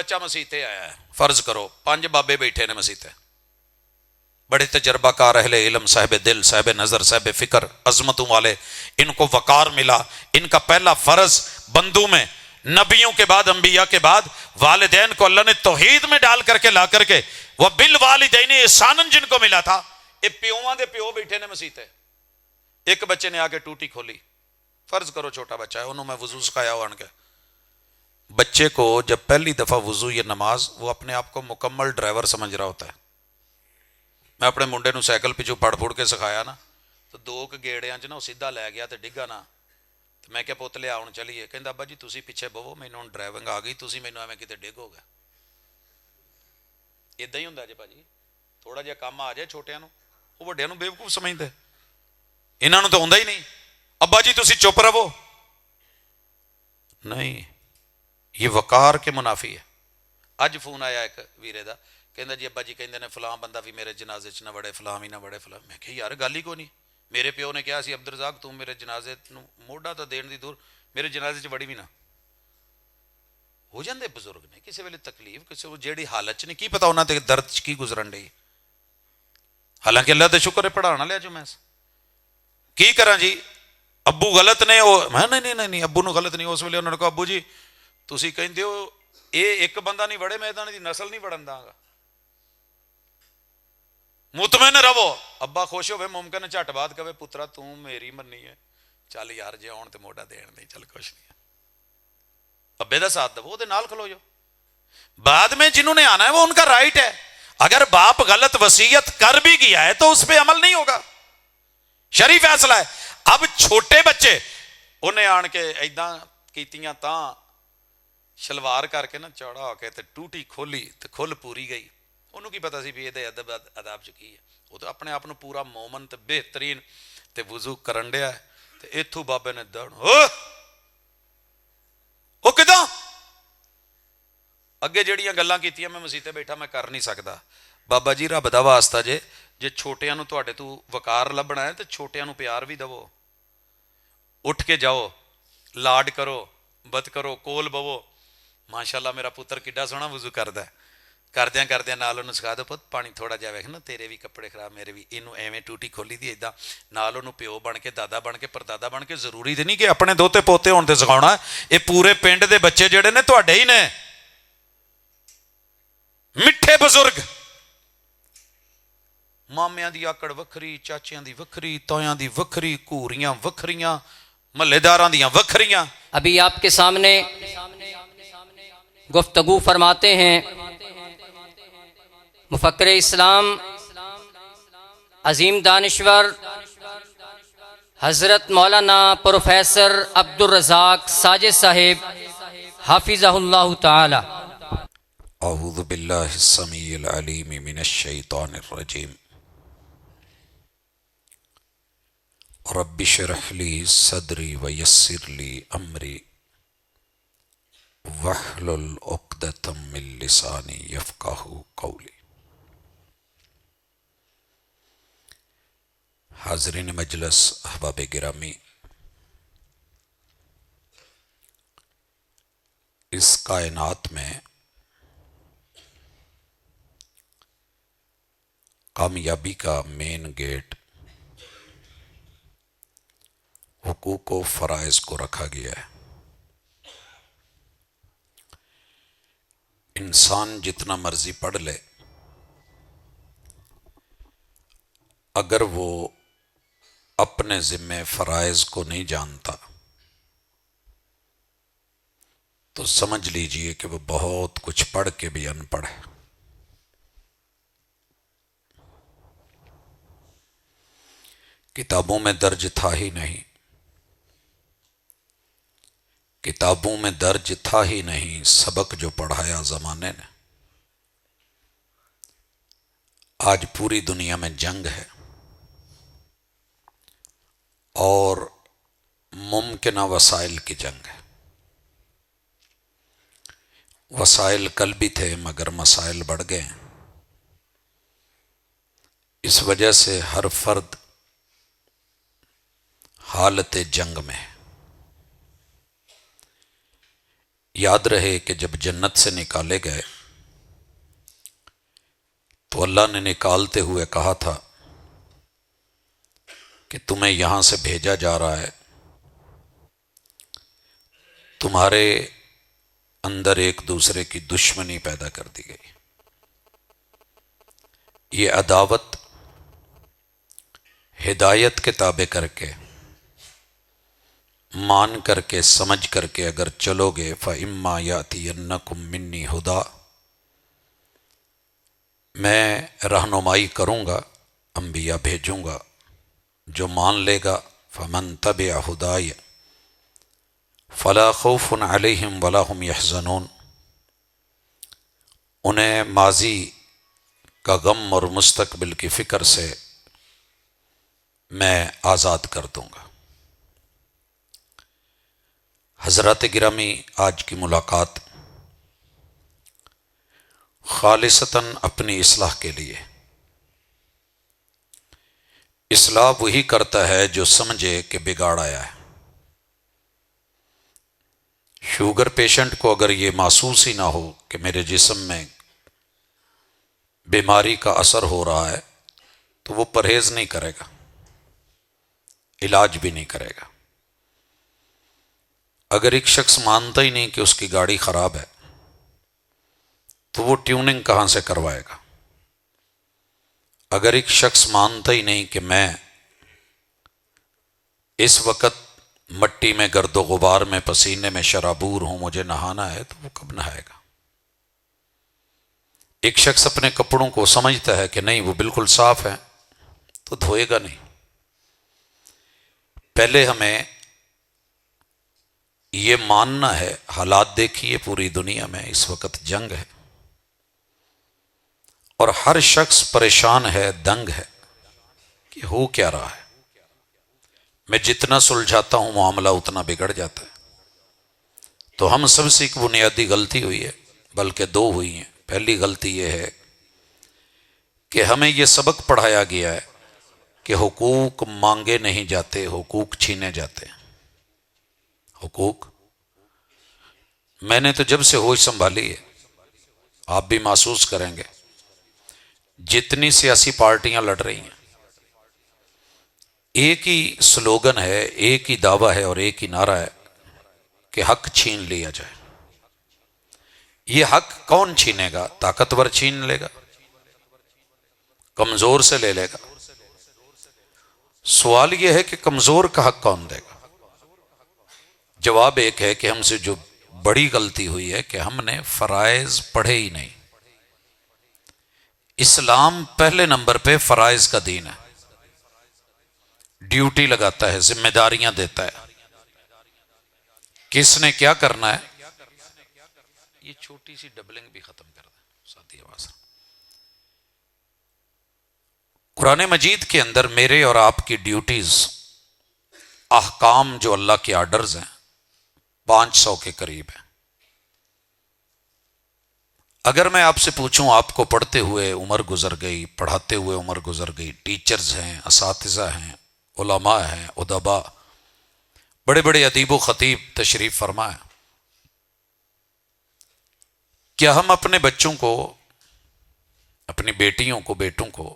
بچہ مسیح تے آیا ہے، فرض کرو 5 بابے بیٹھے نے مسیح تے، بڑے تجربہ کار اہل علم، صاحب دل، صاحب نظر، صاحب فکر، عظمتوں والے، ان کو وقار ملا۔ ان کا پہلا فرض بندوں میں، نبیوں کے بعد، انبیاء کے بعد، والدین کو اللہ نے توحید میں ڈال کر کے لا کر کے وہ بالوالدین احسانن جن کو ملا تھا، یہ پیواں دے پیو بیٹھے نے مسیح تے۔ ایک بچے نے آ کے ٹوٹی کھولی، فرض کرو چھوٹا بچہ ہے، انہوں میں وضو سکھایا ہوا ان کے بچے کو، جب پہلی دفعہ وضو یا نماز، وہ اپنے آپ کو مکمل ڈرائیور سمجھ رہا ہوتا ہے۔ میں اپنے منڈے نو سائیکل پیچھو پڑ پھوڑ کے سکھایا نا، تو 2 گیڑیاں چ نا سیدھا لے گیا تو ڈگا نا، تو میں کیا پوت لیا ہوں چلیے، کہندا ابا جی تسی پیچھے بہو، مینوں ہن ڈرائیونگ آ گئی، تسی مینوں ایویں کتے ڈگ ہو گیا۔ ادا ہی ہوندا جی بھاجی، تھوڑا جہا کام آ جائے چھوٹیاں نو، وہ وڈیاں نو بیوقوف سمجھدے، انہاں نو تو ہوندا ہی نہیں، ابا جی تسی چپ رہو۔ نہیں، یہ وقار کے منافی ہے۔ اج فون آیا ایک ویرے دا، کہندا جی ابا جی کہندے نے فلاں بندہ بھی میرے جنازے چ نہ وڑے، فلاں بھی نہ وڑے، فلاں۔ میں کہ یار گل ہی کوئی نہیں، میرے پیو نے کہا سی عبدالرزاق تو میرے جنازے نو موڈا تو دین دی دور، میرے جنازے چ وڑی بھی نہ۔ ہو جاندے بزرگ نے کسی ویلے تکلیف، کسی جیڑی حالت چ نہیں، کی پتا انہاں تے درد چ کی گزرن ڈئی، حالانکہ اللہ تے شکر ہے پڑھانا لیا جو میں کی کراں جی۔ ابو غلط نے، میں نہیں ابو نو غلط نہیں، اس ویلے انہوں نے کہا ابو جی تسی کہندے ہو اے ایک بندہ نہیں وڑے، میں دی نسل نہیں وڑن داں گا، مطمئن رہو۔ ابا خوش ہوئے، ممکن ہے جھٹ بعد کہے پترا تو میری مننی ہے، چل یار جے آن تے موڈا دین نہیں، چل کچھ نہیں، ابے دا ساتھ دو، دے نال کھلو جو۔ بعد میں جنہوں نے آنا ہے وہ ان کا رائٹ ہے، اگر باپ غلط وصیت کر بھی گیا ہے تو اس پہ عمل نہیں ہوگا، شریف فیصلہ ہے۔ اب چھوٹے بچے انہیں آن کے ایداں کیتیاں تاں شلوار کر کے نا چوڑا ہو کے تے ٹوٹی کھولی تے کھل پوری گئی، انہوں کی پتا سی بھی یہ ادب اداب چکی ہے، وہ تو اپنے آپ کو پورا مومن تے بہترین تے وضو کرن ڈیا ہے، تے ایتھوں بابے نے دڑ وہ کداں اگے جڑیاں گلاں کیتیاں میں مسیح تے بیٹھا میں کر نہیں سکتا۔ بابا جی رب دا واسطہ جے چھوٹیاں نو تواڈے تو وقار لبنا ہے تے چھوٹیاں نو پیار بھی دو، اٹھ کے جاؤ، لاڈ کرو، بت کرو، کول بوو۔ ماشاءاللہ میرا پتر کڈا سونا وضو کردا ہے، کردیاں نال انہوں سکھا دو پت پانی تھوڑا جا ویکھ نا، تیرے بھی کپڑے خراب میرے بھی، اینوں ایویں ٹوٹی کھولی دی ایداں، نال انہوں پیو بن کے، دادا بن کے، پردادا بن کے، ضروری تے نہیں کہ اپنے دوتے پوتے ہون تے سکھاونا، اے پورے پنڈ دے بچے جڑے نے تواڈے ہی نے، مٹھے بزرگ، مامیاں دی آکڑ وکھری، چاچیاں دی وکھری، تایاں دی وکھری، کوریاں وکھریاں، محلے داراں دیاں وکھریاں۔ ابھی آپ کے سامنے گفتگو فرماتے ہیں مفکر اسلام عظیم دانشور حضرت مولانا پروفیسر عبدالرزاق ساجد صاحب حافظہ اللہ تعالی۔ اعوذ باللہ السمیع العلیم من الشیطان الرجیم، رب اشرح لی صدری ویسر لی امری واحلل عقدۃ من لسانی یفقہوا قولی۔ حاضرین مجلس، احباب گرامی، اس کائنات میں کامیابی کا مین گیٹ حقوق و فرائض کو رکھا گیا ہے۔ انسان جتنا مرضی پڑھ لے، اگر وہ اپنے ذمے فرائض کو نہیں جانتا تو سمجھ لیجئے کہ وہ بہت کچھ پڑھ کے بھی ان پڑھ ہے۔ کتابوں میں درج تھا ہی نہیں، کتابوں میں درج تھا ہی نہیں سبق جو پڑھایا زمانے نے۔ آج پوری دنیا میں جنگ ہے اور ممکنہ وسائل کی جنگ ہے۔ وسائل کل بھی تھے مگر مسائل بڑھ گئے ہیں، اس وجہ سے ہر فرد حالت جنگ میں ہے۔ یاد رہے کہ جب جنت سے نکالے گئے تو اللہ نے نکالتے ہوئے کہا تھا کہ تمہیں یہاں سے بھیجا جا رہا ہے، تمہارے اندر ایک دوسرے کی دشمنی پیدا کر دی گئی، یہ عداوت ہدایت کے تابع کر کے، مان کر کے، سمجھ کر کے اگر چلو گے فَإِمَّا يَأْتِيَنَّكُم مِّنِّي ہُدًى، میں رہنمائی کروں گا، انبیاء بھیجوں گا، جو مان لے گا فَمَن تَبِعَ ہُدَايَ فَلَا خَوْفٌ عَلَيْهِمْ وَلَا هُمْ يَحْزَنُونَ، انہیں ماضی کا غم اور مستقبل کی فکر سے میں آزاد کر دوں گا۔ حضرات گرامی، آج کی ملاقات خالصتاً اپنی اصلاح کے لیے۔ اصلاح وہی کرتا ہے جو سمجھے کہ بگاڑ آیا ہے۔ شوگر پیشنٹ کو اگر یہ محسوس ہی نہ ہو کہ میرے جسم میں بیماری کا اثر ہو رہا ہے تو وہ پرہیز نہیں کرے گا، علاج بھی نہیں کرے گا۔ اگر ایک شخص مانتا ہی نہیں کہ اس کی گاڑی خراب ہے تو وہ ٹیوننگ کہاں سے کروائے گا؟ اگر ایک شخص مانتا ہی نہیں کہ میں اس وقت مٹی میں گرد و غبار میں پسینے میں شرابور ہوں، مجھے نہانا ہے، تو وہ کب نہائے گا؟ ایک شخص اپنے کپڑوں کو سمجھتا ہے کہ نہیں وہ بالکل صاف ہے تو دھوئے گا نہیں۔ پہلے ہمیں یہ ماننا ہے، حالات دیکھیے پوری دنیا میں اس وقت جنگ ہے اور ہر شخص پریشان ہے، دنگ ہے کہ ہو کیا رہا ہے۔ میں جتنا سلجھاتا ہوں معاملہ اتنا بگڑ جاتا ہے۔ تو ہم سب سے ایک بنیادی غلطی ہوئی ہے، بلکہ دو ہوئی ہیں۔ پہلی غلطی یہ ہے کہ ہمیں یہ سبق پڑھایا گیا ہے کہ حقوق مانگے نہیں جاتے، حقوق چھینے جاتے ہیں۔ حقوق، میں نے تو جب سے ہوش سنبھالی ہے، آپ بھی محسوس کریں گے، جتنی سیاسی پارٹیاں لڑ رہی ہیں، ایک ہی سلوگن ہے، ایک ہی دعویٰ ہے اور ایک ہی نعرہ ہے کہ حق چھین لیا جائے۔ یہ حق کون چھینے گا؟ طاقتور چھین لے گا، کمزور سے لے لے گا۔ سوال یہ ہے کہ کمزور کا حق کون دے گا؟ جواب ایک ہے کہ ہم سے جو بڑی غلطی ہوئی ہے کہ ہم نے فرائض پڑھے ہی نہیں۔ اسلام پہلے نمبر پہ فرائض کا دین ہے، ڈیوٹی لگاتا ہے، ذمہ داریاں دیتا ہے، کس نے کیا کرنا ہے۔ یہ چھوٹی سی ڈبلنگ بھی ختم کر دیں ساتھی آواز۔ قرآن مجید کے اندر میرے اور آپ کی ڈیوٹیز، احکام جو اللہ کے آرڈرز ہیں، 500 کے قریب ہیں۔ اگر میں آپ سے پوچھوں، آپ کو پڑھتے ہوئے عمر گزر گئی، پڑھاتے ہوئے عمر گزر گئی، ٹیچرز ہیں، اساتذہ ہیں، علماء ہیں، ادباء، بڑے بڑے ادیب و خطیب تشریف فرما ہے، کیا ہم اپنے بچوں کو، اپنی بیٹیوں کو، بیٹوں کو،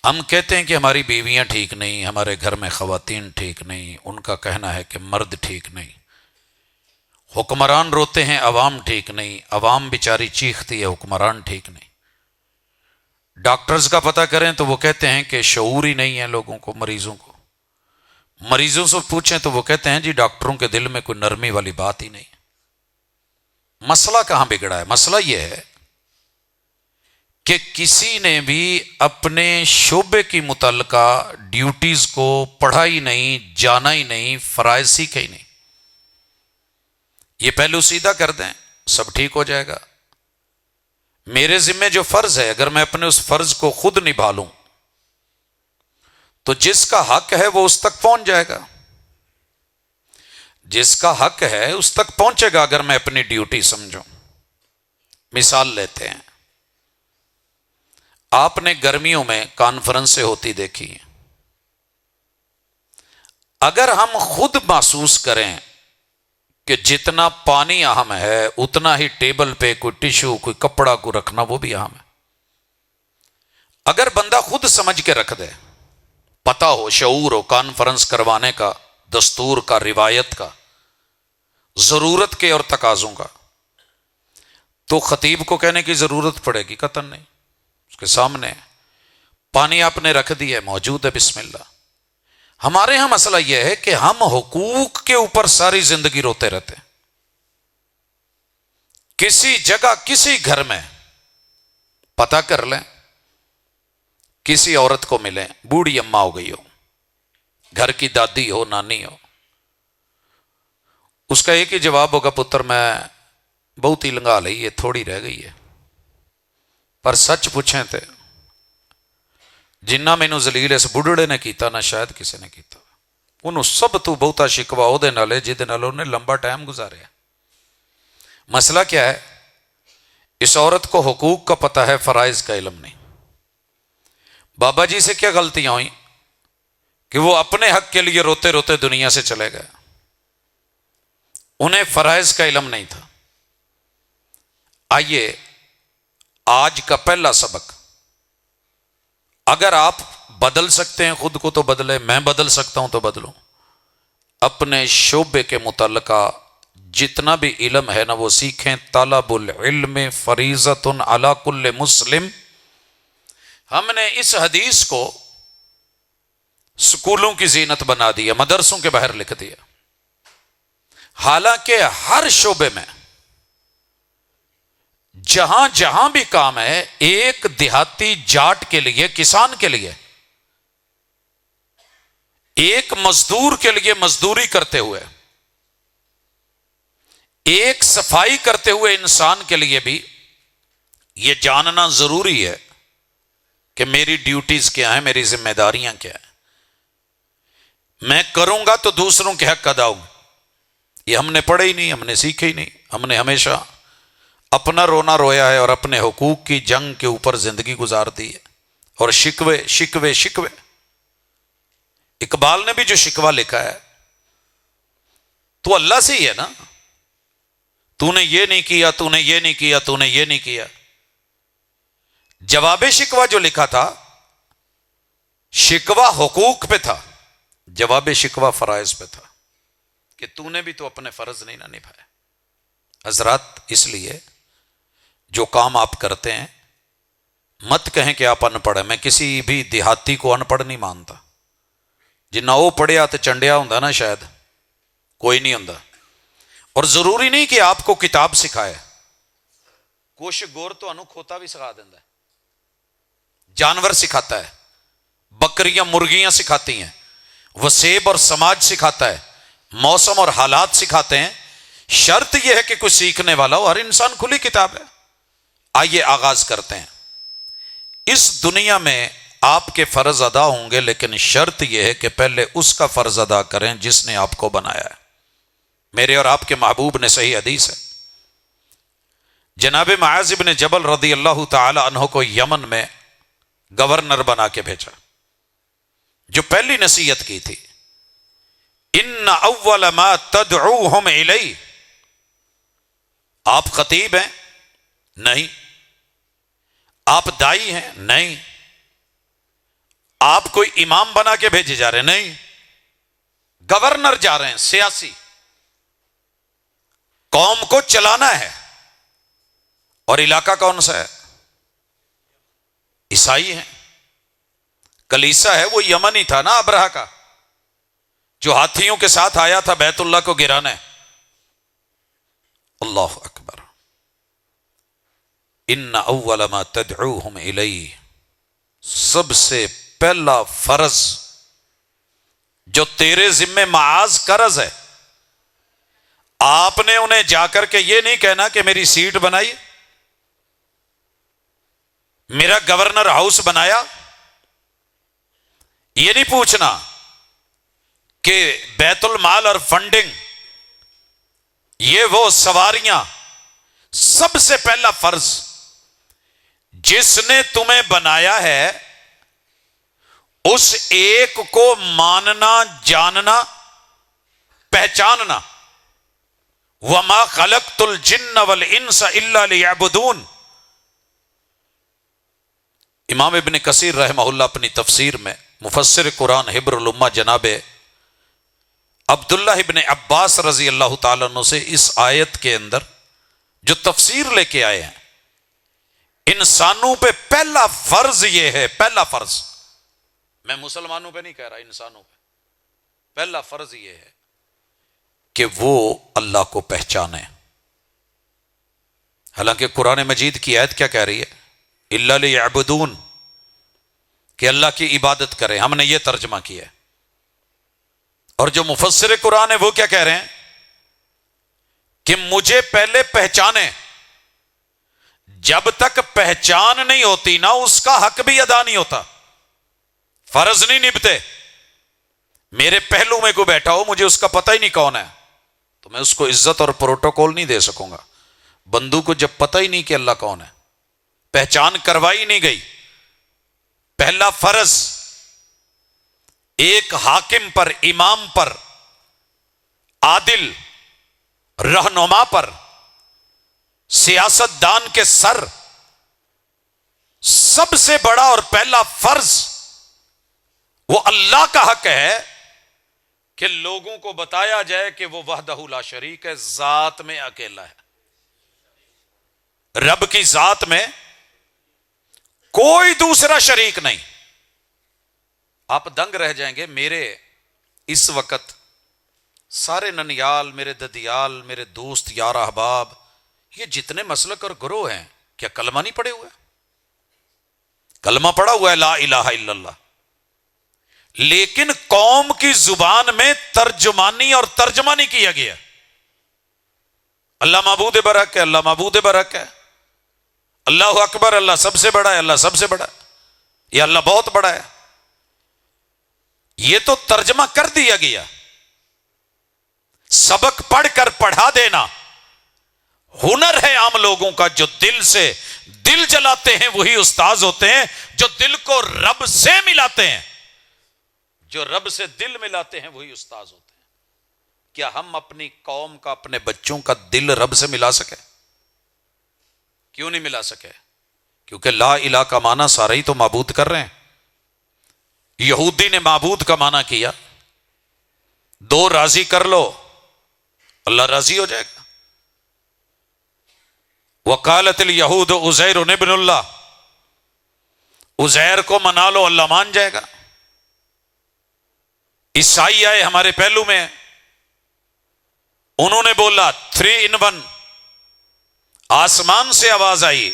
ہم کہتے ہیں کہ ہماری بیویاں ٹھیک نہیں، ہمارے گھر میں خواتین ٹھیک نہیں، ان کا کہنا ہے کہ مرد ٹھیک نہیں، حکمران روتے ہیں عوام ٹھیک نہیں، عوام بیچاری چیختی ہے حکمران ٹھیک نہیں، ڈاکٹرز کا پتہ کریں تو وہ کہتے ہیں کہ شعور ہی نہیں ہے لوگوں کو، مریضوں کو، مریضوں سے پوچھیں تو وہ کہتے ہیں جی ڈاکٹروں کے دل میں کوئی نرمی والی بات ہی نہیں۔ مسئلہ کہاں بگڑا ہے؟ مسئلہ یہ ہے کہ کسی نے بھی اپنے شعبے کی متعلقہ ڈیوٹیز کو پڑھا ہی نہیں، جانا ہی نہیں، فرائض سیکھے ہی نہیں۔ یہ پہلو سیدھا کر دیں، سب ٹھیک ہو جائے گا۔ میرے ذمہ جو فرض ہے، اگر میں اپنے اس فرض کو خود نبھا لوں تو جس کا حق ہے وہ اس تک پہنچ جائے گا، جس کا حق ہے اس تک پہنچے گا اگر میں اپنی ڈیوٹی سمجھوں۔ مثال لیتے ہیں، آپ نے گرمیوں میں کانفرنسیں ہوتی دیکھی ہیں، اگر ہم خود محسوس کریں کہ جتنا پانی اہم ہے اتنا ہی ٹیبل پہ کوئی ٹشو کوئی کپڑا کو رکھنا وہ بھی اہم ہے۔ اگر بندہ خود سمجھ کے رکھ دے، پتہ ہو، شعور ہو، کانفرنس کروانے کا، دستور کا، روایت کا، ضرورت کے اور تقاضوں کا، تو خطیب کو کہنے کی ضرورت پڑے گی قطعاً نہیں۔ اس کے سامنے پانی آپ نے رکھ دیا ہے، موجود ہے، بسم اللہ۔ ہمارے ہاں مسئلہ یہ ہے کہ ہم حقوق کے اوپر ساری زندگی روتے رہتے ہیں۔ کسی جگہ کسی گھر میں پتہ کر لیں، کسی عورت کو ملیں، بوڑھی اماں ہو گئی ہو، گھر کی دادی ہو، نانی ہو، اس کا ایک ہی جواب ہوگا، پتر میں بہت ہی لنگا لئی ہے، تھوڑی رہ گئی ہے۔ پر سچ پوچھیں تے جنہ مینوں ذلیل اس بڑھڑے نے کیتا نہ شاید کسی نے کیتا، انہوں سب تو بہتا شکوا او دے نال ہے جہدے نال انہیں لمبا ٹائم گزاریا۔ مسئلہ کیا ہے؟ اس عورت کو حقوق کا پتہ ہے، فرائض کا علم نہیں۔ بابا جی سے کیا غلطیاں ہوئیں کہ وہ اپنے حق کے لیے روتے روتے دنیا سے چلے گئے، انہیں فرائض کا علم نہیں تھا۔ آئیے آج کا پہلا سبق، اگر آپ بدل سکتے ہیں خود کو تو بدلے، میں بدل سکتا ہوں تو بدلوں۔ اپنے شعبے کے متعلقہ جتنا بھی علم ہے نا وہ سیکھیں۔ طلب العلم فریضۃ علی کل مسلم۔ ہم نے اس حدیث کو سکولوں کی زینت بنا دیا، مدرسوں کے باہر لکھ دیا، حالانکہ ہر شعبے میں جہاں جہاں بھی کام ہے، ایک دیہاتی جاٹ کے لیے، کسان کے لیے، ایک مزدور کے لیے مزدوری کرتے ہوئے، ایک صفائی کرتے ہوئے انسان کے لیے بھی یہ جاننا ضروری ہے کہ میری ڈیوٹیز کیا ہیں، میری ذمہ داریاں کیا ہیں۔ میں کروں گا تو دوسروں کے حق ادا ہوں۔ یہ ہم نے پڑھے ہی نہیں، ہم نے سیکھے ہی نہیں۔ ہم نے ہمیشہ اپنا رونا رویا ہے اور اپنے حقوق کی جنگ کے اوپر زندگی گزار دی ہے، اور شکوے شکوے شکوے۔ اقبال نے بھی جو شکوہ لکھا ہے تو اللہ سے ہی ہے نا، تو نے یہ نہیں کیا، تو نے یہ نہیں کیا، تو نے یہ نہیں کیا۔ جواب شکوہ جو لکھا تھا، شکوہ حقوق پہ تھا، جواب شکوہ فرائض پہ تھا کہ تو نے بھی تو اپنے فرض نہیں نہ نبھائے۔ حضرات، اس لیے جو کام آپ کرتے ہیں مت کہیں کہ آپ ان پڑھ ہیں۔ میں کسی بھی دیہاتی کو ان پڑھ نہیں مانتا، جنہ وہ پڑھیا تو چنڈیا ہوں نا، شاید کوئی نہیں ہوں۔ اور ضروری نہیں کہ آپ کو کتاب سکھائے، کچھ گور تو انو کھوتا بھی سکھا دینا ہے، جانور سکھاتا ہے، بکریاں مرغیاں سکھاتی ہیں، وسیب اور سماج سکھاتا ہے، موسم اور حالات سکھاتے ہیں۔ شرط یہ ہے کہ کچھ سیکھنے والا ہو، ہر انسان کھلی کتاب ہے۔ آئیے آغاز کرتے ہیں۔ اس دنیا میں آپ کے فرض ادا ہوں گے، لیکن شرط یہ ہے کہ پہلے اس کا فرض ادا کریں جس نے آپ کو بنایا ہے۔ میرے اور آپ کے محبوب نے، صحیح حدیث ہے، جناب معاذ بن جبل رضی اللہ تعالی عنہ کو یمن میں گورنر بنا کے بھیجا۔ جو پہلی نصیحت کی تھی، ان اول ما تدعوہم الیہ، آپ خطیب ہیں؟ نہیں۔ آپ دائی ہیں؟ نہیں۔ آپ کوئی امام بنا کے بھیجے جا رہے ہیں؟ نہیں، گورنر جا رہے ہیں، سیاسی، قوم کو چلانا ہے۔ اور علاقہ کون سا ہے؟ عیسائی ہیں۔ کلیسا ہے وہ یمنی تھا نا، ابرہہ کا، جو ہاتھیوں کے ساتھ آیا تھا بیت اللہ کو گرانے۔ اللہ اکبر۔ ان اول ما تدعوہم الیہ، سب سے پہلا فرض جو تیرے ذمہ معاذ قرض ہے، آپ نے انہیں جا کر کے یہ نہیں کہنا کہ میری سیٹ بنائی، میرا گورنر ہاؤس بنایا، یہ نہیں پوچھنا کہ بیت المال اور فنڈنگ، یہ وہ سواریاں۔ سب سے پہلا فرض، جس نے تمہیں بنایا ہے اس ایک کو ماننا، جاننا، پہچاننا۔ وما خلقت الجن والانس الا لیعبدون. امام ابن کثیر رحمہ اللہ اپنی تفسیر میں مفسر قرآن حبر الامہ جناب عبداللہ ابن عباس رضی اللہ تعالیٰ عنہ سے اس آیت کے اندر جو تفسیر لے کے آئے ہیں، انسانوں پہ پہلا فرض یہ ہے، پہلا فرض، میں مسلمانوں پہ نہیں کہہ رہا، انسانوں پہ پہلا فرض یہ ہے کہ وہ اللہ کو پہچانے. حالانکہ قرآن مجید کی آیت کیا کہہ رہی ہے؟ الا لیعبدون، کہ اللہ کی عبادت کریں. ہم نے یہ ترجمہ کیا ہے. اور جو مفسر قرآن ہے وہ کیا کہہ رہے ہیں کہ مجھے پہلے پہچانے. جب تک پہچان نہیں ہوتی نا اس کا حق بھی ادا نہیں ہوتا، فرض نہیں نبھتے. میرے پہلو میں کوئی بیٹھا ہو، مجھے اس کا پتہ ہی نہیں کون ہے، تو میں اس کو عزت اور پروٹوکول نہیں دے سکوں گا. بندو کو جب پتہ ہی نہیں کہ اللہ کون ہے، پہچان کروائی نہیں گئی، پہلا فرض ایک حاکم پر، امام پر، عادل رہنما پر، سیاست دان کے سر، سب سے بڑا اور پہلا فرض وہ اللہ کا حق ہے کہ لوگوں کو بتایا جائے کہ وہ وحدہ لا شریک ہے، ذات میں اکیلا ہے. رب کی ذات میں کوئی دوسرا شریک نہیں. آپ دنگ رہ جائیں گے. میرے اس وقت سارے ننیال، میرے ددیال، میرے دوست، یار احباب، یہ جتنے مسلک اور گروہ ہیں، کیا کلمہ نہیں پڑے ہوئے؟ کلمہ پڑا ہوا ہے لا الہ الا اللہ، لیکن قوم کی زبان میں ترجمانی اور ترجمہ نہیں کیا گیا. اللہ معبود برحق ہے، اللہ معبود برحق ہے، اللہ اکبر، اللہ سب سے بڑا ہے، اللہ سب سے بڑا ہے، یہ اللہ بہت بڑا ہے. یہ تو ترجمہ کر دیا گیا. سبق پڑھ کر پڑھا دینا ہنر ہے عام لوگوں کا. جو دل سے دل جلاتے ہیں وہی استاذ ہوتے ہیں، جو دل کو رب سے ملاتے ہیں، جو رب سے دل ملاتے ہیں وہی استاذ ہوتے ہیں. کیا ہم اپنی قوم کا، اپنے بچوں کا دل رب سے ملا سکے؟ کیوں نہیں ملا سکے؟ کیونکہ لا الہ کا معنی سارے ہی تو معبود کر رہے ہیں. یہودی نے معبود کا معنی کیا، دو راضی کر لو اللہ راضی ہو جائے گا. وقالت الیہود عزیر ابن اللہ، عزیر کو منا لو اللہ مان جائے گا. عیسائی آئے ہمارے پہلو میں، انہوں نے بولا 3 in 1، آسمان سے آواز آئی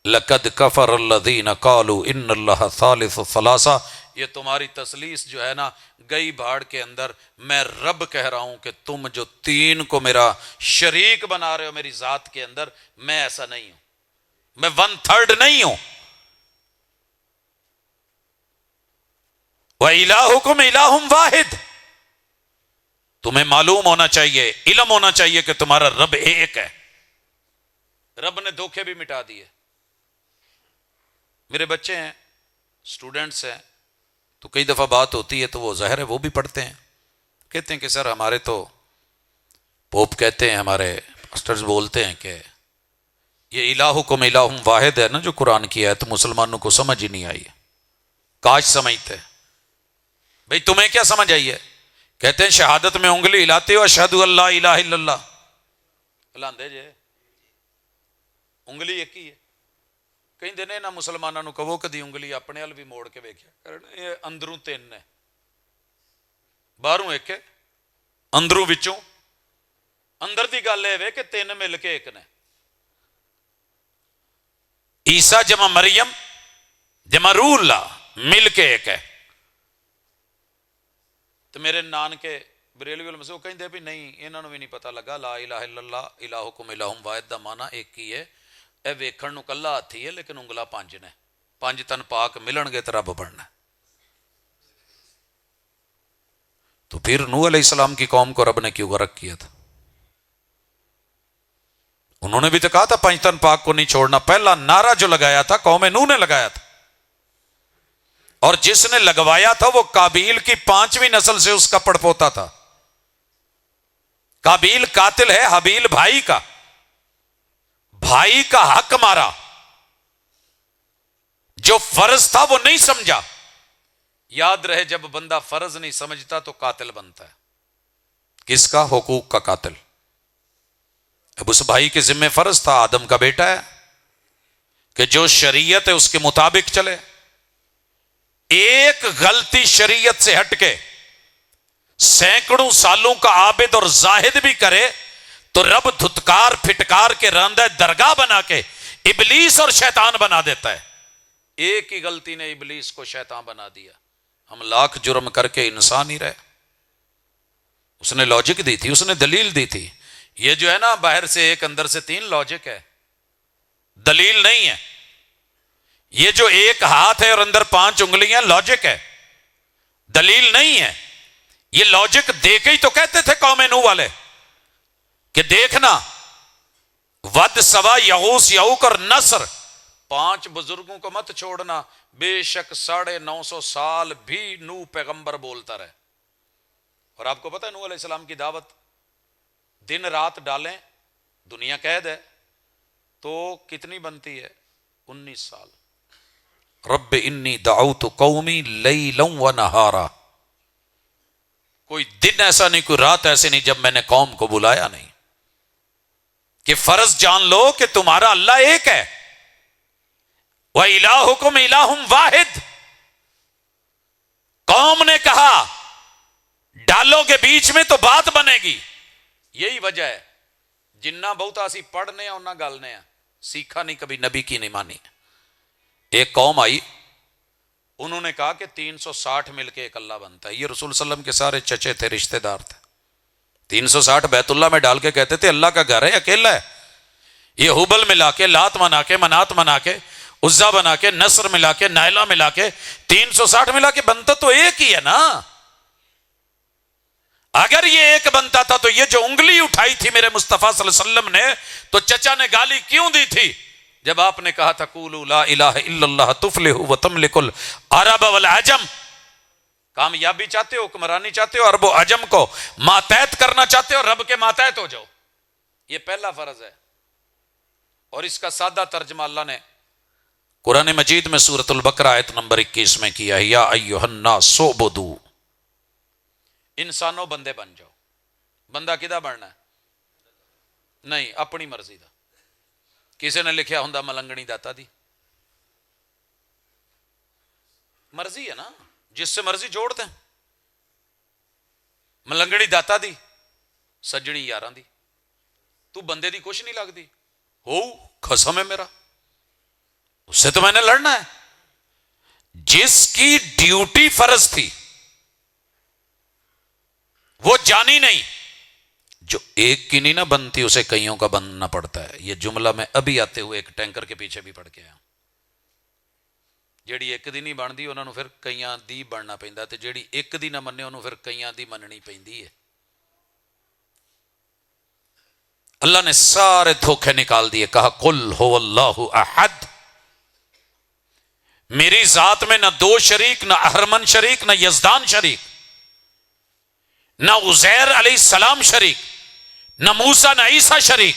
لقد کفر الذین قالوا ان اللہ ثالث ثلاثہ. یہ تمہاری تثلیث جو ہے نا گئی بھاڑ کے اندر. میں رب کہہ رہا ہوں کہ تم جو 3 کو میرا شریک بنا رہے ہو میری ذات کے اندر، میں ایسا نہیں ہوں، میں 1/3 نہیں ہوں. وَإِلَٰهُكُمْ إِلَٰهٌ وَاحِدٌ. تمہیں معلوم ہونا چاہیے، علم ہونا چاہیے کہ تمہارا رب ایک ہے. رب نے دھوکے بھی مٹا دیے. میرے بچے ہیں، اسٹوڈنٹس ہیں، تو کئی دفعہ بات ہوتی ہے تو وہ ظاہر ہے وہ بھی پڑھتے ہیں، کہتے ہیں کہ سر ہمارے تو پوپ کہتے ہیں، ہمارے پاسٹرز بولتے ہیں کہ یہ الہکم الہ واحد ہے نا جو قرآن کی ہے، تو مسلمانوں کو سمجھ ہی نہیں آئی. کاش سمجھتے. بھئی تمہیں کیا سمجھ آئی ہے؟ کہتے ہیں شہادت میں انگلی ہلاتے ہو اشہد اللہ الہ الا اللہ، ہلاندے جے انگلی ایک ہی ہے. کہیں دینے نا مسلمانوں کو وہ کدی انگلی اپنے ال بھی موڑ کے ویکھیا، یہ اندروں 3 ہے، باہروں 1 ہے، اندروں وچوں. اندر دی گل ہے کہ 3 مل کے 1 نے. عیسیٰ جمع مریم جمع روح اللہ مل کے 1 ہے. تو میرے نانکے بریلوی المسیح وہ کہیں دے بھی نہیں، انہوں نے بھی نہیں پتہ لگا لا الہ الا اللہ الہکم الہ واحد دا معنی ایک ہی ہے. اے ویکھن نو کلا ہاتھی ہے لیکن انگلا 5 نے. 5 تن پاک ملن گے تو رب بننا. تو پھر نوح علیہ السلام کی قوم کو رب نے کیوں غرق کیا تھا؟ انہوں نے بھی تو کہا تھا 5 تن پاک کو نہیں چھوڑنا. پہلا نعرہ جو لگایا تھا قوم نوح نے لگایا تھا، اور جس نے لگوایا تھا وہ قابیل کی 5ویں نسل سے اس کا پڑپوتا تھا. قابیل قاتل ہے حابیل بھائی کا، بھائی کا حق مارا، جو فرض تھا وہ نہیں سمجھا۔ یاد رہے جب بندہ فرض نہیں سمجھتا تو قاتل بنتا ہے۔ کس کا؟ حقوق کا قاتل۔ اب اس بھائی کے ذمہ فرض تھا، آدم کا بیٹا ہے، کہ جو شریعت ہے اس کے مطابق چلے۔ ایک غلطی شریعت سے ہٹ کے سینکڑوں سالوں کا عابد اور زاہد بھی کرے تو رب دھتکار پھٹکار کے راندہ درگاہ بنا کے ابلیس اور شیطان بنا دیتا ہے۔ ایک ہی غلطی نے ابلیس کو شیطان بنا دیا۔ ہم لاکھ جرم کر کے انسان ہی رہے۔ اس نے لاجک دی تھی، اس نے دلیل دی تھی۔ یہ جو ہے نا باہر سے ایک اندر سے تین، لاجک ہے، دلیل نہیں ہے۔ یہ جو ایک ہاتھ ہے اور اندر 5 انگلیاں، لاجک ہے، دلیل نہیں ہے۔ یہ لاجک دے کے ہی تو کہتے تھے قوم نوح والے کہ دیکھنا ود، سوا، یغوس، یعوق اور نصر، 5 بزرگوں کو مت چھوڑنا، بے شک 950 سال بھی نوح پیغمبر بولتا رہے۔ اور آپ کو پتہ ہے نوح علیہ السلام کی دعوت دن رات ڈالیں، دنیا قید ہے تو کتنی بنتی ہے؟ 19 سال۔ رب انی دعوت قومی لیلا و نہارا، کوئی دن ایسا نہیں، کوئی رات ایسی نہیں جب میں نے قوم کو بلایا نہیں۔ کہ فرض جان لو کہ تمہارا اللہ ایک ہے، وَإِلَٰهُكُمْ إِلَٰهٌ واحد۔ قوم نے کہا ڈالو کے بیچ میں تو بات بنے گی۔ یہی وجہ ہے جنہ بہت اسی پڑھنے اور نہ گلنے ہیں، سیکھا نہیں، کبھی نبی کی نہیں مانی۔ ایک قوم آئی، انہوں نے کہا کہ 360 مل کے ایک اللہ بنتا ہے۔ یہ رسول صلی اللہ علیہ وسلم کے سارے چچے تھے، رشتہ دار تھے۔ 360 بیت اللہ میں ڈال کے کہتے تھے اللہ کا گھر ہے، اکیلا ہے۔ یہ حبل ملا کے، لات منا کے، منات منا کے، عزا بنا کے، نصر ملا کے، نائلہ ملا کے، 360 ملا کے بنتا تو ایک ہی ہے نا۔ اگر یہ ایک بنتا تھا تو یہ جو انگلی اٹھائی تھی میرے مصطفیٰ صلی اللہ علیہ وسلم نے، تو چچا نے گالی کیوں دی تھی جب آپ نے کہا تھا قولوا لا الہ الا اللہ تفلحوا وتملکوا العرب والعجم؟ کامیابی چاہتے ہو، حکمرانی چاہتے ہو، عرب و عجم کو ماتحت کرنا چاہتے ہو، رب کے ماتحت ہو جاؤ۔ یہ پہلا فرض ہے۔ اور اس کا سادہ ترجمہ اللہ نے قرآن مجید میں سورۃ البقرہ آیت نمبر 21 میں کیا ہے، یا ایھا الناس اعبدوا، انسانوں بندے بن جاؤ۔ بندہ کدا بننا ہے؟ نہیں اپنی مرضی دا۔ کسی نے لکھیا ہوندا ملنگنی داتا دی، مرضی ہے نا، جس سے مرضی جوڑ دیں۔ ملنگنی داتا دی، سجنی یاراں دی، تو بندے دی کچھ نہیں لگتی، ہو قسم ہے میرا، اس سے تو میں نے لڑنا ہے۔ جس کی ڈیوٹی فرض تھی وہ جانی نہیں، جو ایک کی نہیں نہ بنتی اسے کئیوں کا بننا پڑتا ہے۔ یہ جملہ میں ابھی آتے ہوئے ایک ٹینکر کے پیچھے بھی پڑھ کے آیا۔ جیڑی ایک دی نہیں بنتی انہوں نے پھر کئیاں دی بننا پیندا، تے جیڑی ایک دی نہ مننے انہوں پھر کئیاں دی مننی پیندی ہے۔ اللہ نے سارے دھوکے نکال دیے، کہا قل هو اللہ احد، میری ذات میں نہ دو شریک، نہ اہرمن شریک، نہ یزدان شریک، نہ عزیر علیہ السلام شریک، نہ موسیٰ نہ عیسیٰ شریک،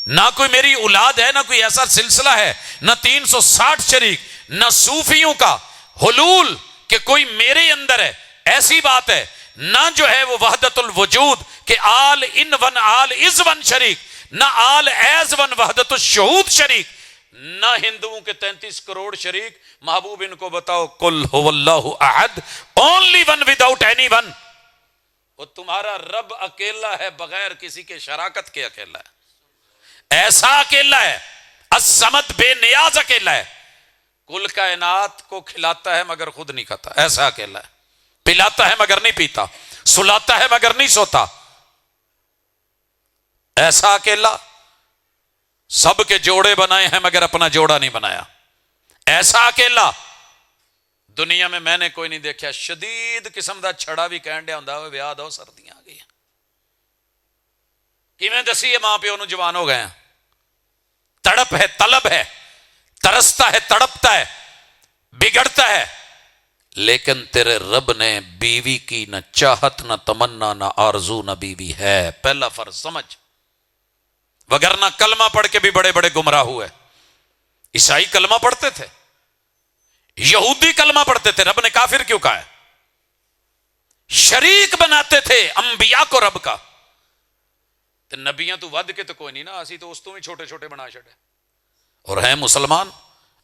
نہ کوئی میری اولاد ہے، نہ کوئی ایسا سلسلہ ہے، نہ 360 شریک، نہ صوفیوں کا حلول کہ کوئی میرے اندر ہے، ایسی بات ہے، نہ جو ہے وہ وحدت الوجود کہ آل in one all is one شریک، نہ آل ایز ون وحدت الشہود شریک، نہ ہندوؤں کے 33 کروڑ شریک۔ محبوب ان کو بتاؤ قل هو اللہ احد، only one without any one, وہ تمہارا رب اکیلا ہے بغیر کسی کے شراکت کے، اکیلا ہے، ایسا اکیلا ہے، الصمد بے نیاز اکیلا ہے، کل کائنات کو کھلاتا ہے مگر خود نہیں کھاتا، ایسا اکیلا ہے، پلاتا ہے مگر نہیں پیتا، سلاتا ہے مگر نہیں سوتا، ایسا اکیلا، سب کے جوڑے بنائے ہیں مگر اپنا جوڑا نہیں بنایا، ایسا اکیلا دنیا میں نے کوئی نہیں دیکھا۔ شدید قسم دا چھڑا بھی کہن دیا ہوندا ہوئے یاد ہو سردیاں آ گئی کیویں دسی ہے، ماں پیو نو جوان ہو گئے ہیں، تڑپ ہے، طلب ہے، ترستا ہے، تڑپتا ہے، بگڑتا ہے، لیکن تیرے رب نے بیوی کی نہ چاہت نہ تمنا نہ آرزو نہ بیوی ہے. پہلا فرض سمجھ. وگرنہ کلمہ پڑھ کے بھی بڑے بڑے گمراہ ہوئے. عیسائی کلمہ پڑھتے تھے, یہودی کلمہ پڑھتے تھے, رب نے کافر کیوں کہا ہے؟ شریک بناتے تھے انبیاء کو رب کا. تو نبیاں تو ود کے تو کوئی نہیں نا, اسی تو اس تو بھی چھوٹے چھوٹے بنا چھڑے اور ہیں مسلمان.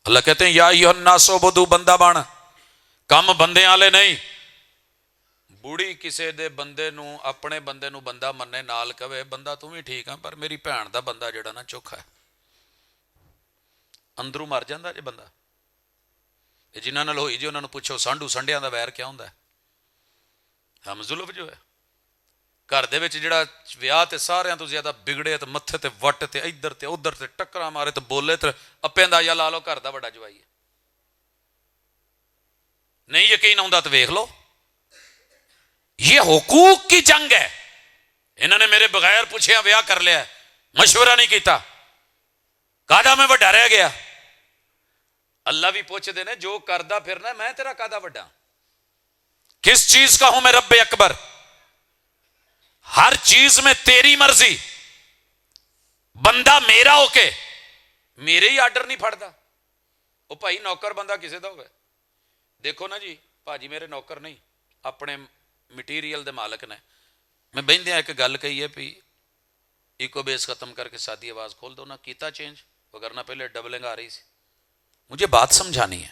اللہ کہتے ہیں یا ایھا الناس اعبدوا, بندہ بن, کم بندے والے نہیں. بوڑھی کسے دے بندے نو اپنے بندے نو بندہ مننے نال کہے بندہ تو بھی ٹھیک ہے پر میری بھین دا بندہ جڑا نا چوکھا ہے, اندروں مر جاندا جے بندہ. جنہاں نال ہوئی جی انہاں نو پوچھو سانڈو سنڈیاں دا ویر کیا ہوندا ہے؟ ہم ظلم جو ہے گھر دے وچ جڑا ویاہ تے ساریاں تو زیادہ بگڑے تے متھے تے وٹ تے ادھر تے ادھر تے ٹکراں مارے تے بولے تے اپے اندازہ لا لو گھر دا بڑا جوائی ہے. نہیں یقین ہوندا تے ویکھ لو. یہ حقوق کی جنگ ہے. انہوں نے میرے بغیر پوچھے ویاہ کر لیا, مشورہ نہیں کیتا, کادا میں وڈا رہ گیا. اللہ بھی پوچھ دے نے جو کردا پھرنا میں تیرا کادا وڈا, کس چیز کا ہوں میں رب اکبر, ہر چیز میں تیری مرضی. بندہ میرا ہو کے میرے ہی آرڈر نہیں پھڑتا. وہ بھائی نوکر بندہ کسے دا ہوئے, دیکھو نا جی پاجی میرے نوکر نہیں, اپنے مٹیریل دے مالک نے. میں بہندیاں ایک گل کہی ہے بھی ایکو بیس ختم کر کے سادی آواز کھول دو نا, کیتا چینج, وگرنہ پہلے ڈبلنگ آ رہی سی. مجھے بات سمجھانی ہے.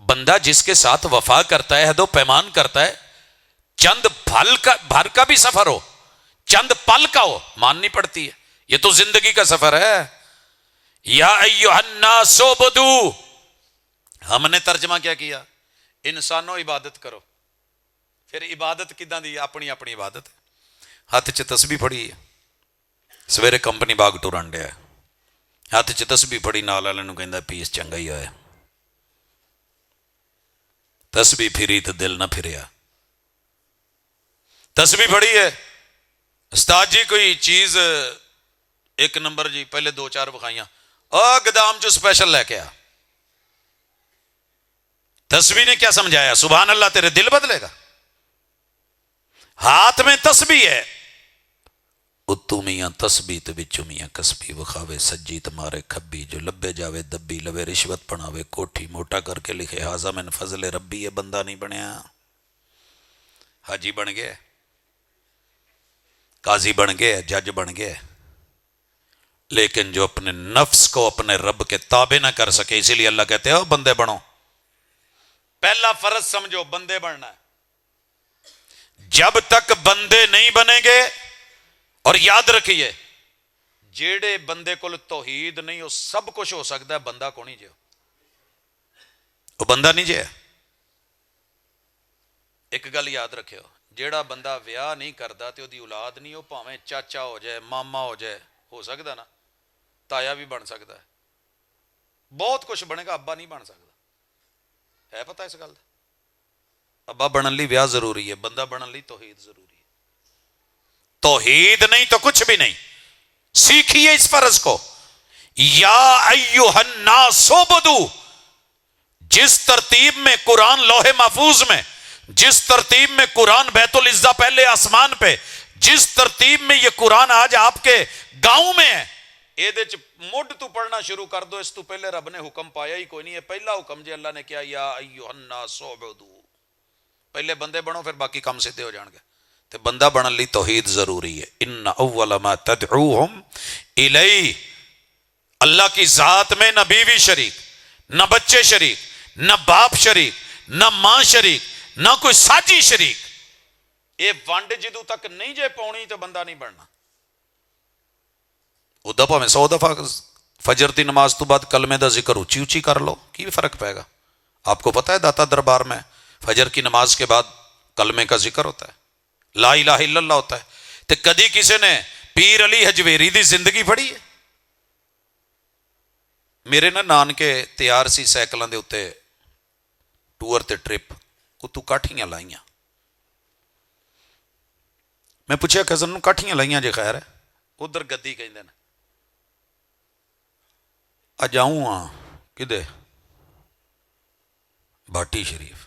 بندہ جس کے ساتھ وفا کرتا ہے, عہد و پیمان کرتا ہے, چند بھر کا بھی سفر ہو, چند پل کا ہو, ماننی پڑتی ہے. یہ تو زندگی کا سفر ہے. یا ایھا الناس اعبدوا, ہم نے ترجمہ کیا کیا, انسانوں عبادت کرو. پھر عبادت کداں دی؟ اپنی اپنی عبادت. ہاتھ چ تسبیح پھڑی ہے, سویرے کمپنی باغ ٹرن ڈیا, ہاتھ چ تسبیح پھڑی, نال والے نوں کہندا پیس چنگا ہی ہویا. تسبیح پھری تو دل نہ پھریا. تسبیح پھڑی ہے, استاد جی کوئی چیز ایک نمبر جی, پہلے دو چار بخائیاں, گدام جو سپیشل لے کے آ. تسبیح نے کیا سمجھایا؟ سبحان اللہ, تیرے دل بدلے گا. ہاتھ میں تسبیح ہے, اتو میاں تسبیح تے وچوں میاں کسبی, وکھاوے سجی تمہارے کھبی, جو لبے جاوے دبی, لوے رشوت پڑھاوے کوٹھی, موٹا کر کے لکھے ھذا من فضل ربی. یہ بندہ نہیں بنیا, حاجی بن گئے, قاضی بن گئے, جج بن گئے, لیکن جو اپنے نفس کو اپنے رب کے تابع نہ کر سکے. اسی لیے اللہ کہتے ہو بندے بنو. پہلا فرض سمجھو, بندے بننا ہے. جب تک بندے نہیں بنیں گے, اور یاد رکھیے جیڑے بندے کو توحید نہیں, وہ سب کچھ ہو سکتا ہے, بندہ کو نہیں جے, وہ بندہ نہیں جے. ایک گل یاد رکھو, جیڑا بندہ ویاہ نہیں کرتا تو دی اولاد نہیں, وہ پاویں چاچا ہو جائے, ماما ہو جائے, ہو سکتا نا, تایا بھی بن سکتا ہے, بہت کچھ بنے گا, ابا نہیں بن سکتا. ہے پتہ اس گل دا؟ ابا بنن لی ویاہ ضروری ہے, بندہ بنن لی توحید ضروری ہے. توحید نہیں تو کچھ بھی نہیں. سیکھیے اس فرض کو. یا ایھا الناس اعبدوا, جس ترتیب میں قرآن لوح محفوظ میں, جس ترتیب میں قرآن بیت العزہ پہلے آسمان پہ, جس ترتیب میں یہ قرآن آج آپ کے گاؤں میں ہے, یہ مڈ تو پڑھنا شروع کر دو. اس تو پہلے رب نے حکم پایا ہی کوئی نہیں ہے. پہلا حکم جی اللہ نے کیا, یا ایھا الناس اعبدوا, پہلے بندے بنو پھر باقی کام سیدھے ہو جان گے. تو بندہ بنن لی توحید ضروری ہے. ان اول ما تدعوہم الی, اللہ کی ذات میں نہ بیوی شریک, نہ بچے شریک, نہ باپ شریک, نہ ماں شریک, نہ کوئی ساجی شریک. یہ ونڈ جدو تک نہیں جے پاؤنی تو بندہ نہیں بننا. وہ دفعہ میں 100 دفعہ فجر دی نماز تو بعد کلمے دا ذکر اونچی اونچی کر لو, کی فرق پائے گا؟ آپ کو پتہ ہے داتا دربار میں فجر کی نماز کے بعد کلمے کا ذکر ہوتا ہے, لا الہ الا اللہ ہوتا ہے. تو کدی کسی نے پیر علی حجویری دی زندگی پڑھی ہے؟ میرے نا نانکے تیار سی سائیکلاں دے اتے ٹور تے ٹرپ, اتو کاٹھیاں لائیاں. میں پوچھا کزن نوں کاٹھیاں لائیاں جے خیر ہے؟ ادھر گدی کہندے نے. جاؤں ہاں کدے بھاٹی شریف,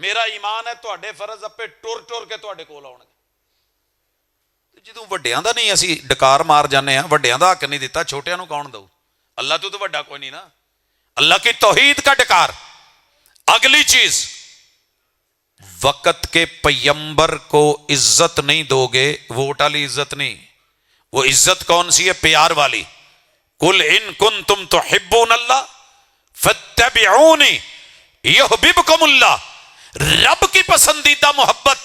ਮੇਰਾ ਈਮਾਨ ਹੈ ਤੁਹਾਡੇ ਫਰਜ਼ ਆਪੇ ਟੁਰ ਟੁਰ ਕੇ ਤੁਹਾਡੇ ਕੋਲ ਆਉਣਗੇ। ਜਦੋਂ ਵੱਡਿਆਂ ਦਾ ਨਹੀਂ ਅਸੀਂ ਡਕਾਰ ਮਾਰ ਜਾਂਦੇ ਆ, ਵੱਡਿਆਂ ਦਾ ਹੱਕ ਨਹੀਂ ਦਿੱਤਾ, ਛੋਟਿਆਂ ਨੂੰ ਕੌਣ ਦਊ? اللہ تو بڑا کوئی نہیں نا، اللہ کی توحید کا ڈکار۔ اگلی چیز، وقت کے پیمبر کو عزت نہیں دو گے، ووٹ والی عزت نہیں، وہ عزت کون سی ہے؟ پیار والی۔ قل ان کنتم تحبون اللہ فاتبعونی یحببکم اللہ۔ رب کی پسندیدہ محبت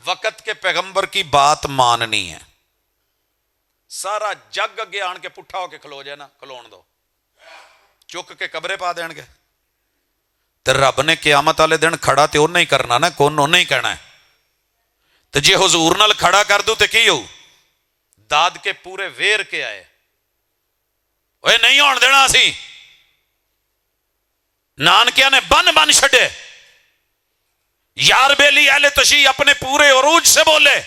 وقت کے پیغمبر کی بات ماننی ہے۔ سارا جگ اگے آن کے پٹھا ہو کے کھلو جائے نا، کھلون دو، چک کے قبرے پا دین گے۔ تو رب نے قیامت والے دن کھڑا تے انہیں ہی کرنا نا، کون انہیں ہی کہنا ہے۔ تو جے حضور نال کھڑا کر دوں تے کی ہو؟ داد کے پورے ویر کے آئے، وہ نہیں ہون دینا اسی۔ نانکیاں نے بن بن چھڑے، یار بیلی اہل تشیع اپنے پورے عروج سے بولے،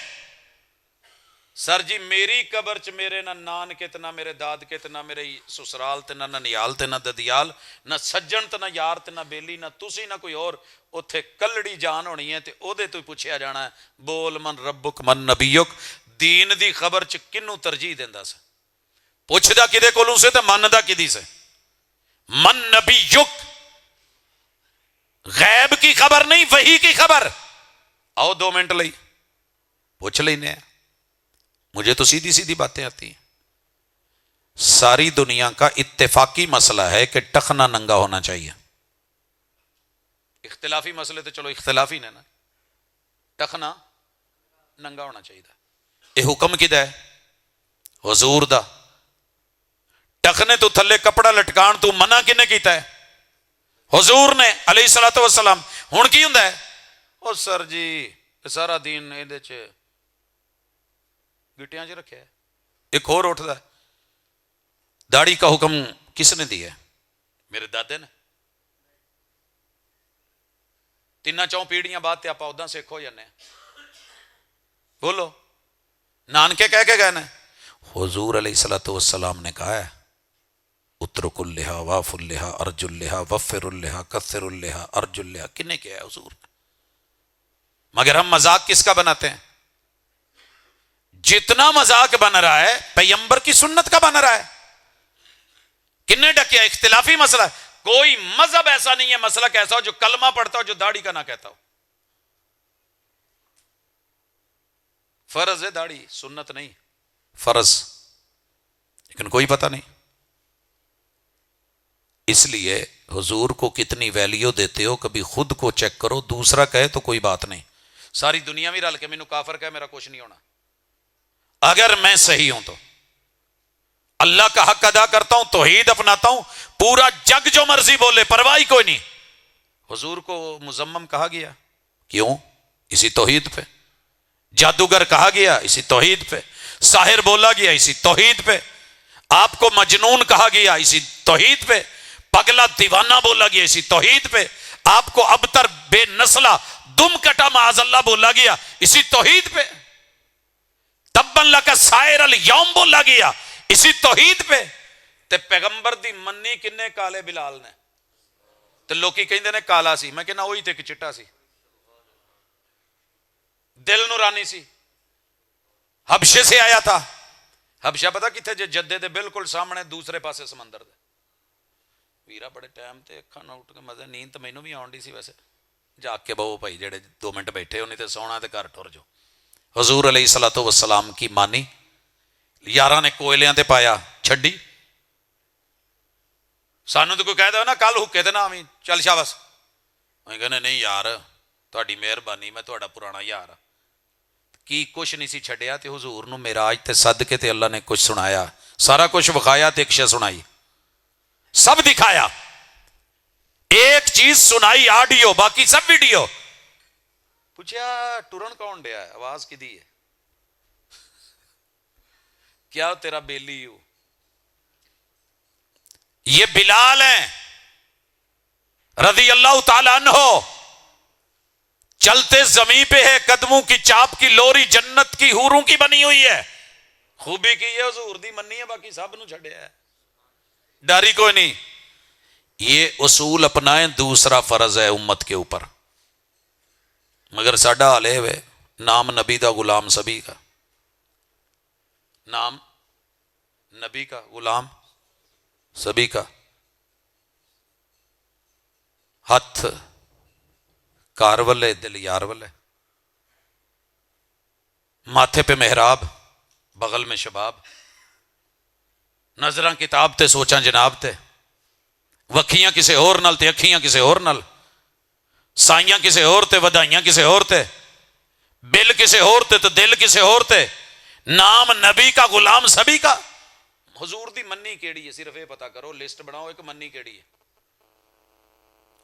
سر جی میری قبر چ میرے نہ نان کے نہ میرے داد کے نہ میرے سسرال تے نہ ننیال تے نہ ددیال، نہ سجن تے نہ یار تے نہ بیلی، نہ تسی نہ کوئی اور، اوتھے کلڑی جان ہونی ہے تے او دے تو پوچھیا جانا ہے بول من ربک من نبیک۔ دین دی خبر چ کنوں ترجیح دیندا سے؟ پوچھدا کدے کولوں سے تے مندا کدی سے؟ من نبیک، غیب کی خبر نہیں، وحی کی خبر۔ آؤ 2 منٹ لئی پوچھ لینے ہیں، مجھے تو سیدھی سیدھی باتیں آتی ہیں۔ ساری دنیا کا اتفاقی مسئلہ ہے کہ ٹخنا ننگا ہونا چاہیے۔ اختلافی مسئلے تو چلو اختلافی نے نا، ٹخنا ننگا ہونا چاہیے۔ یہ حکم کدا ہے؟ حضور دا۔ ٹخنے تو تھلے کپڑا لٹکان تو منع کنے کیتا ہے؟ حضور نے علیہ الصلوۃ والسلام۔ ہن کی ہوندا ہے؟ او سر جی سارا دین ایدے چ گٹیاں چ رکھے ہے۔ ایک اور اٹھتا ہے، داڑھی کا حکم کس نے دیا ہے؟ میرے دادے نے۔ 3-4 پیڑھیاں بعد تے آپ ادا سکھ ہو جانے ہیں۔ بولو، نانکے کہہ کے گئے نا؟ حضور علیہ الصلوۃ والسلام نے کہا ہے اترک اللحا واف اللحا ارج اللحا وفر اللحا کثر اللحا ارج اللحا۔ کنے کیا ہے حضور نے؟ مگر ہم مذاق کس کا بناتے ہیں؟ جتنا مذاق بن رہا ہے پیغمبر کی سنت کا بن رہا ہے۔ کنے ڈکیا؟ اختلافی مسئلہ ہے۔ کوئی مذہب ایسا نہیں ہے مسئلہ کیسا ہو جو کلمہ پڑھتا ہو جو داڑھی کا نہ کہتا ہو۔ فرض ہے داڑھی، سنت نہیں، فرض، لیکن کوئی پتہ نہیں۔ اس لیے حضور کو کتنی ویلیو دیتے ہو، کبھی خود کو چیک کرو، دوسرا کہے تو کوئی بات نہیں، ساری دنیا بھی رل کے مینوں کافر کہے میرا کچھ نہیں ہونا۔ اگر میں صحیح ہوں تو اللہ کا حق ادا کرتا ہوں، توحید اپناتا ہوں، پورا جگ جو مرضی بولے پرواہی کوئی نہیں۔ حضور کو مذمم کہا گیا، کیوں؟ اسی توحید پہ۔ جادوگر کہا گیا، اسی توحید پہ۔ ساحر بولا گیا، اسی توحید پہ۔ آپ کو مجنون کہا گیا، اسی توحید پہ۔ پگلا دیوانہ بولا گیا، اسی توحید پہ۔ آپ کو ابتر بے نسلہ دم کٹا معاذ اللہ بولا گیا، اسی توحید پہ۔ تبن لکا سائر الیوم بولا گیا، اسی توحید پہ۔ تے پیغمبر دی منی کنے کالے بلال نے؟ تے لوکی کہندے نے کالا سی، میں کہنا وہی تے کہ چٹا سی، دل نورانی سی، حبشے سے آیا تھا۔ حبشہ پتہ کتھے؟ جے جدے دے بالکل سامنے دوسرے پاسے سمندر دے۔ ویرا بڑے ٹائم تے اکھاں نہ اٹھ کے مزے، نیند تے مینوں بھی آن ڈی سی ویسے، جاگ کے بہو بھائی جڑے 2 منٹ بیٹھے ہونی تے سونا تے گھر ٹر جو۔ حضور علیہ الصلوۃ والسلام کی مانی، یاراں نے کوئلیاں تے پایا چھڈی۔ سانوں تو کوئی کہہ دے نا کل حکے تے نہ آویں، چل شاباش، میں کہنے نہیں یار تہاڈی مہربانی، میں تہاڈا پرانا یار کی کچھ نہیں سی چھڈیا۔ تے حضور نو معراج تے صدقے تے اللہ نے کچھ سنایا، سارا کچھ وکھایا تے ایک شے سنائی، سب دکھایا۔ ایک چیز سنائی آڈیو، باقی سب ویڈیو۔ پوچھا ٹرن کون ڈیا ہے؟ آواز کدی ہے؟ کیا تیرا بیلی ہو؟ یہ بلال ہیں رضی اللہ تعالی عنہ، چلتے زمین پہ ہے، قدموں کی چاپ کی لوری جنت کی حوروں کی بنی ہوئی ہے۔ خوبی کی یہ حضور دی منی ہے، باقی سب نو چھڑیا ہے، ڈاری کوئی نہیں۔ یہ اصول اپنائیں، دوسرا فرض ہے امت کے اوپر، مگر ساڈا حال یہ ہے نام نبی دا غلام سبھی کا، نام نبی کا غلام سبھی کا، ہاتھ کار ولے دل یار ولے، ماتھے پہ محراب بغل میں شباب، نظراں کتاب تے سوچاں جناب تے، وکھیاں کسے اور نال تے اکھیاں کسے اور نال، سائیاں کسے اور تے ودائیاں کسے اور تے، بل کسے اور تے تو دل کسے اور تے، نام نبی کا غلام سبھی کا۔ حضور دی منی کیڑی ہے صرف یہ پتا کرو، لسٹ بناؤ ایک منی کیڑی ہے۔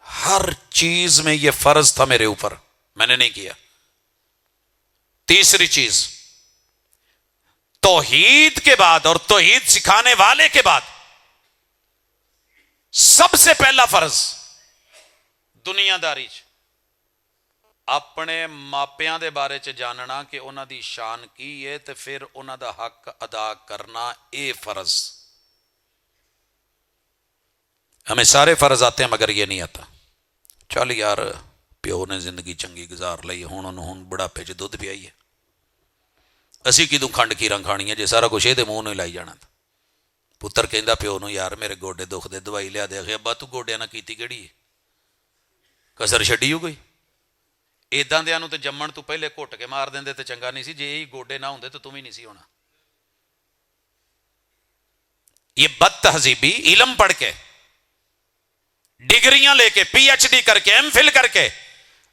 ہر چیز میں یہ فرض تھا میرے اوپر، میں نے نہیں کیا۔ تیسری چیز، توحید کے بعد اور توحید سکھانے والے کے بعد سب سے پہلا فرض دنیا داری چ اپنے ماپیاں دے بارے چ جاننا کہ انہاں دی شان کی ہے تے پھر انہاں دا حق ادا کرنا، اے فرض۔ ہمیں سارے فرض آتے ہیں مگر یہ نہیں آتا۔ چل یار پیو نے زندگی چنگی گزار لئی، ہن بڑھاپے چ دودھ پیائی ہے، اسی کدوں کھنڈ کیراں کھانیاں جے سارا کچھ یہ منہ نہیں لائی جانا تھا۔ پتر کہندا پیو نو یار میرے گوڈے دکھ دے دوائی لیا دے، ابا تو گوڈیاں نہ کیتی کیڑی ہے، کسر چھڈی ہو گئی۔ ایداں دیاں نو تے جمن تو پہلے گھٹ کے مار دیندے تے چنگا نہیں سی، جے یہی گوڈے نہ ہوندے تو تم ہی نہیں سی ہونا۔ یہ بد تہذیبی علم پڑھ کے، ڈگریاں لے کے، پی ایچ ڈی کر کے، ایم فل کر کے،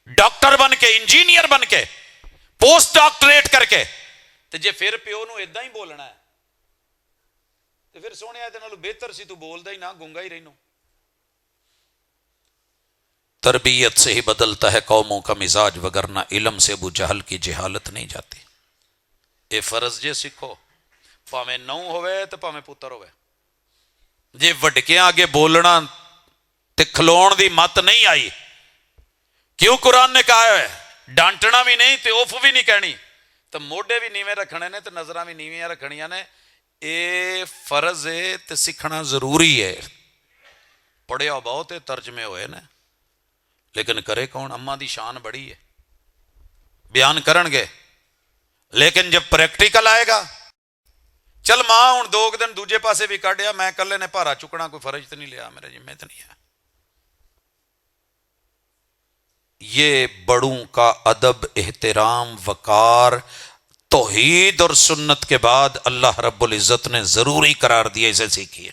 ڈاکٹر بن کے، انجینئر بن کے، پوسٹ ڈاکٹریٹ کر کے، تے جے پھر پیو نو اداں ہی بولنا ہے تے پھر سونے تے نالوں بہتر سی تو بولدا ہی نہ، گونگا ہی رہنو۔ تربیت سے ہی بدلتا ہے قوموں کا مزاج، وگرنہ علم سے ابو جہل کی جہالت نہیں جاتی۔ اے فرض جے سکھو، پاویں نو ہوئے تے پاویں پتر ہوئے، جے وڈکیاں آگے بولنا تے کھلون دی مت نہیں آئی، کیوں قرآن نے کہا ہے ڈانٹنا بھی نہیں تے اوف بھی نہیں کہنی، تو موڈے بھی نیویں رکھنے نے تے نظراں بھی نیویں رکھنیاں نے۔ اے فرض ہے تے سکھنا ضروری ہے۔ پڑھیا بہت ہے، ترجمے ہوئے نے، لیکن کرے کون؟ اماں دی شان بڑی ہے، بیان کرن گے، لیکن جب پریکٹیکل آئے گا، چل ماں ہوں 2 دن دوجے پاسے بھی کڈیا، میں کلے نے بھارا چکنا، کوئی فرض تو نہیں لیا، میرے ذمہ تو نہیں ہے۔ یہ بڑوں کا ادب، احترام، وقار، توحید اور سنت کے بعد اللہ رب العزت نے ضروری قرار دیا، اسے سیکھیے۔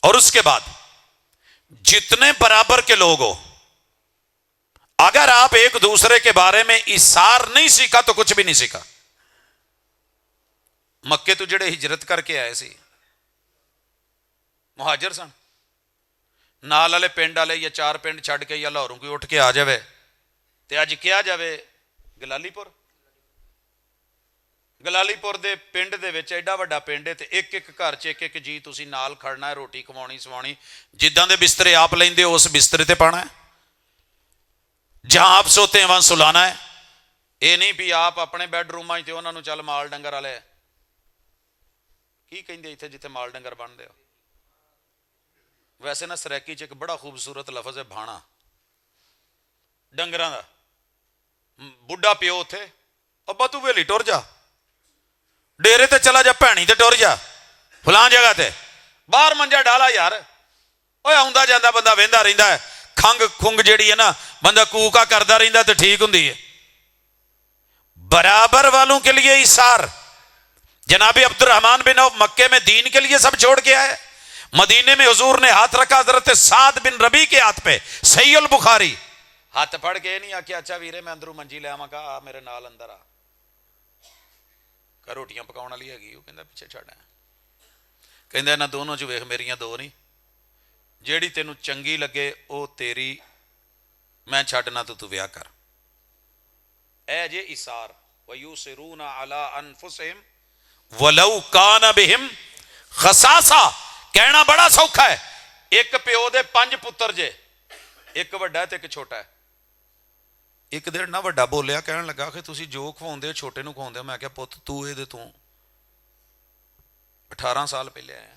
اور اس کے بعد جتنے برابر کے لوگ ہو، اگر آپ ایک دوسرے کے بارے میں اثار نہیں سیکھا تو کچھ بھی نہیں سیکھا۔ مکے تو جڑے ہجرت کر کے آئے سی مہاجر سن، نال والے پنڈ والے یا 4 پنڈ چھڈ کے یا لاہوروں کوئی اٹھ کے آ جاوے تے اج کیا جاوے گلالی پور، گلالی پور دے پنڈ دے وچ ایڈا وڈا پنڈ ہے تے ایک ایک گھر چ ایک ایک جی تسی نال کھڑنا ہے، روٹی کھوانی سوانی، جداں دے بسترے آپ لیندے ہو اس بسترے تے پانا ہے، جہاں آپ سوتے ہیں وہاں سلانا ہے۔ اے نہیں بھی آپ اپنے بیڈ روماں تے انہاں نوں چل مال ڈنگر والے کی کہندے ایتھے جتھے مال ڈنگر بن دے ہو۔ ویسے نا سریکی چ ایک بڑا خوبصورت لفظ ہے بھانا، ڈنگراں دا۔ بڈھا پیو اتھے، ابا تو ویلی ٹر جا، ڈیرے تے چلا جا، بھینی تے ٹر جا، فلاں جگہ تے باہر منجا ڈالا یار، اوے آوندا جاندا بندہ ویندا رہندا ہے، کھنگ کھنگ جیڑی ہے نا بندہ کوکا کردا رہندا تے ٹھیک ہوندی ہے۔ برابر والوں کے لیے ایثار۔ جناب عبد الرحمن بن عوف مکے میں دین کے لیے سب چھوڑ کے آئے، مدینے میں حضور نے ہاتھ رکھا حضرت سعد بن ربی کے ہاتھ پہ، صحیح البخاری، ہاتھ پھڑ کے نہیں آکھیا اچھا ویرے میں اندروں منجی لے آواں، کہا میرے نال اندر آ، کہ روٹیاں پکاؤن والی ہے گی، وہ کہندا پیچھے چھڑ ہے، کہندا انہاں دونوں چ ویکھ میریاں 2 نہیں، جیڑی تینوں چنگی لگے او تیری، میں چھڈنا تو ویاہ کر۔ اے جے ایثار، وَيُؤْثِرُونَ عَلَىٰ أَنفُسِهِمْ وَلَوْ كَانَ بِهِمْ خَصَاصَةٌ۔ کہنا بڑا سوکھا ہے، ایک پیو دے 5 پتر جے، ایک وڈا ہے تے ایک چھوٹا ہے۔ ایک دیر نہ وڈا بولیا، کہن لگا کہ تسی جو کھواؤندے چھوٹے نو کھواؤندے، میں کہا پت تو اے دے تو 18 سال پہلے آیا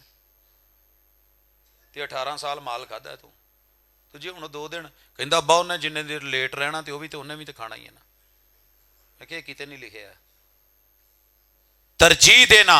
تے 18 سال مال کھادا ہے تو ਤੇ ਜੇ ਹੁਣ 2 ਦਿਨ ਕਹਿੰਦਾ ਅੱਬਾ ਉਹਨੇ ਜਿੰਨੇ ਦੇਰ ਲੇਟ ਰਹਿਣਾ ਤੇ ਉਹ ਵੀ ਤੇ ਉਹਨੇ ਵੀ ਤੇ ਖਾਣਾ ਹੀ ਹੈ ਨਾ। ਮੈਂ ਕਿਹਾ ਕਿਤੇ ਨਹੀਂ ਲਿਖਿਆ। ਤਰਜੀਹ ਦੇਣਾ,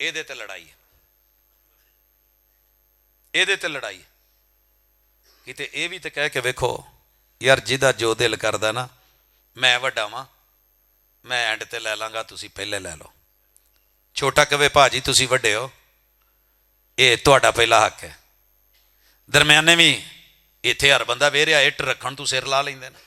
ਇਹਦੇ ਤੇ ਲੜਾਈ ਹੈ, ਇਹਦੇ ਤੇ ਲੜਾਈ। ਕਿਤੇ ਇਹ ਵੀ ਤੇ ਕਹਿ ਕੇ ਵੇਖੋ ਯਾਰ ਜਿਹਦਾ ਜੋ ਦਿਲ ਕਰਦਾ ਨਾ, ਮੈਂ ਵੱਡਾ ਵਾਂ, ਮੈਂ ਐਂਡ ਤੇ ਲੈ ਲਾਂਗਾ, ਤੁਸੀਂ ਪਹਿਲੇ ਲੈ ਲਓ। ਛੋਟਾ ਕਵੇ ਭਾਜੀ ਤੁਸੀਂ ਵੱਡੇ ਹੋ, ਇਹ ਤੁਹਾਡਾ ਪਹਿਲਾ ਹੱਕ ਹੈ। ਦਰਮਿਆਨੇ ਵੀ ਇੱਥੇ ਹਰ ਬੰਦਾ ਵੇਰਿਆ ਇੱਟ ਰੱਖਣ ਤੋਂ ਸਿਰ ਲਾ ਲੈਂਦੇ ਨੇ।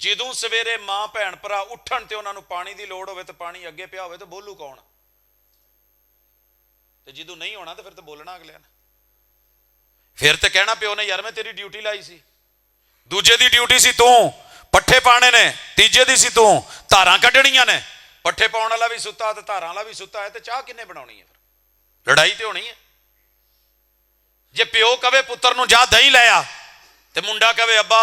ਜਦੋਂ ਸਵੇਰੇ ਮਾਂ ਭੈਣ ਭਰਾ ਉੱਠਣ ਤੇ ਉਹਨਾਂ ਨੂੰ ਪਾਣੀ ਦੀ ਲੋੜ ਹੋਵੇ ਤੇ ਪਾਣੀ ਅੱਗੇ ਪਿਆ ਹੋਵੇ ਤੇ ਬੋਲੂ ਕੌਣ? ਤੇ ਜਦੋਂ ਨਹੀਂ ਹੋਣਾ ਤੇ ਫਿਰ ਤੇ ਬੋਲਣਾ ਅਗਲਿਆਂ ਨੇ। ਫਿਰ ਤੇ ਕਹਿਣਾ ਪਿਓ ਨੇ ਯਾਰ ਮੈਂ ਤੇਰੀ ਡਿਊਟੀ ਲਾਈ ਸੀ। ਦੂਜੇ ਦੀ ਡਿਊਟੀ ਸੀ ਤੂੰ ਪੱਠੇ ਪਾਣੇ ਨੇ, ਤੀਜੇ ਦੀ ਸੀ ਤੂੰ ਧਾਰਾਂ ਕੱਢਣੀਆਂ ਨੇ। ਪੱਠੇ ਪਾਉਣ ਵਾਲਾ ਵੀ ਸੁੱਤਾ ਤੇ ਧਾਰਾਂ ਵਾਲਾ ਵੀ ਸੁੱਤਾ ਹੈ ਤੇ ਚਾਹ ਕਿੰਨੇ ਬਣਾਉਣੀ ਹੈ? ਫਿਰ ਲੜਾਈ ਤੇ ਹੋਣੀ ਹੈ। ਜੇ ਪਿਓ ਕਵੇ ਪੁੱਤਰ ਨੂੰ ਜਾ ਦਹੀਂ ਲੈ ਆ ਤੇ ਮੁੰਡਾ ਕਵੇ ਅੱਬਾ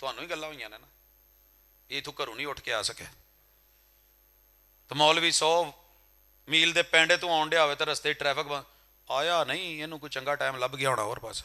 ਤੁਹਾਨੂੰ ਹੀ ਗੱਲਾਂ ਹੋਈਆਂ ਨੇ ਨਾ, ਇਹ ਇਥੋਂ ਘਰੋਂ ਨਹੀਂ ਉੱਠ ਕੇ ਆ ਸਕਿਆ। ਤੇ ਮੌਲਵੀ 100 ਮੀਲ ਦੇ ਪਿੰਡ ਤੋਂ ਆਉਣ ਡਿਆ ਹੋਵੇ ਤਾਂ ਰਸਤੇ ਟ੍ਰੈਫਿਕ ਆਇਆ ਨਹੀਂ, ਇਹਨੂੰ ਕੋਈ ਚੰਗਾ ਟਾਈਮ ਲੱਭ ਗਿਆ ਹੋਣਾ ਹੋਰ ਪਾਸੇ।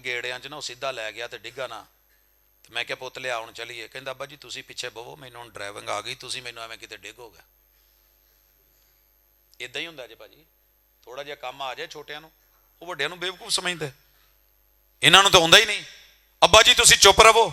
ਗੇੜਿਆਂ 'ਚ ਨਾ ਉਹ ਸਿੱਧਾ ਲੈ ਗਿਆ ਤੇ ਡਿੱਗਾ ਨਾ। ਤੇ ਮੈਂ ਕਿਹਾ ਪੁੱਤ ਲਿਆ ਹੁਣ ਚਲੀਏ, ਕਹਿੰਦਾ ਅੱਬਾ ਜੀ ਤੁਸੀਂ ਪਿੱਛੇ ਬਵੋ, ਮੈਨੂੰ ਹੁਣ ਡਰਾਈਵਿੰਗ ਆ ਗਈ, ਤੁਸੀਂ ਮੈਨੂੰ ਐਵੇਂ ਕਿਤੇ ਡਿੱਗੋਗੇ। ਇਦਾਂ ਹੀ ਹੁੰਦਾ ਜੇ ਭਾਜੀ, ਥੋੜਾ ਜਿਹਾ ਕੰਮ ਆ ਜਾਏ ਛੋਟਿਆਂ ਨੂੰ, ਉਹ ਵੱਡਿਆਂ ਨੂੰ ਬੇਵਕੂਫ ਸਮਝਦੇ। ਇਹਨਾਂ ਨੂੰ ਤਾਂ ਹੁੰਦਾ ਹੀ ਨਹੀਂ, ਅੱਬਾ ਜੀ ਤੁਸੀਂ ਚੁੱਪ ਰਹੋ।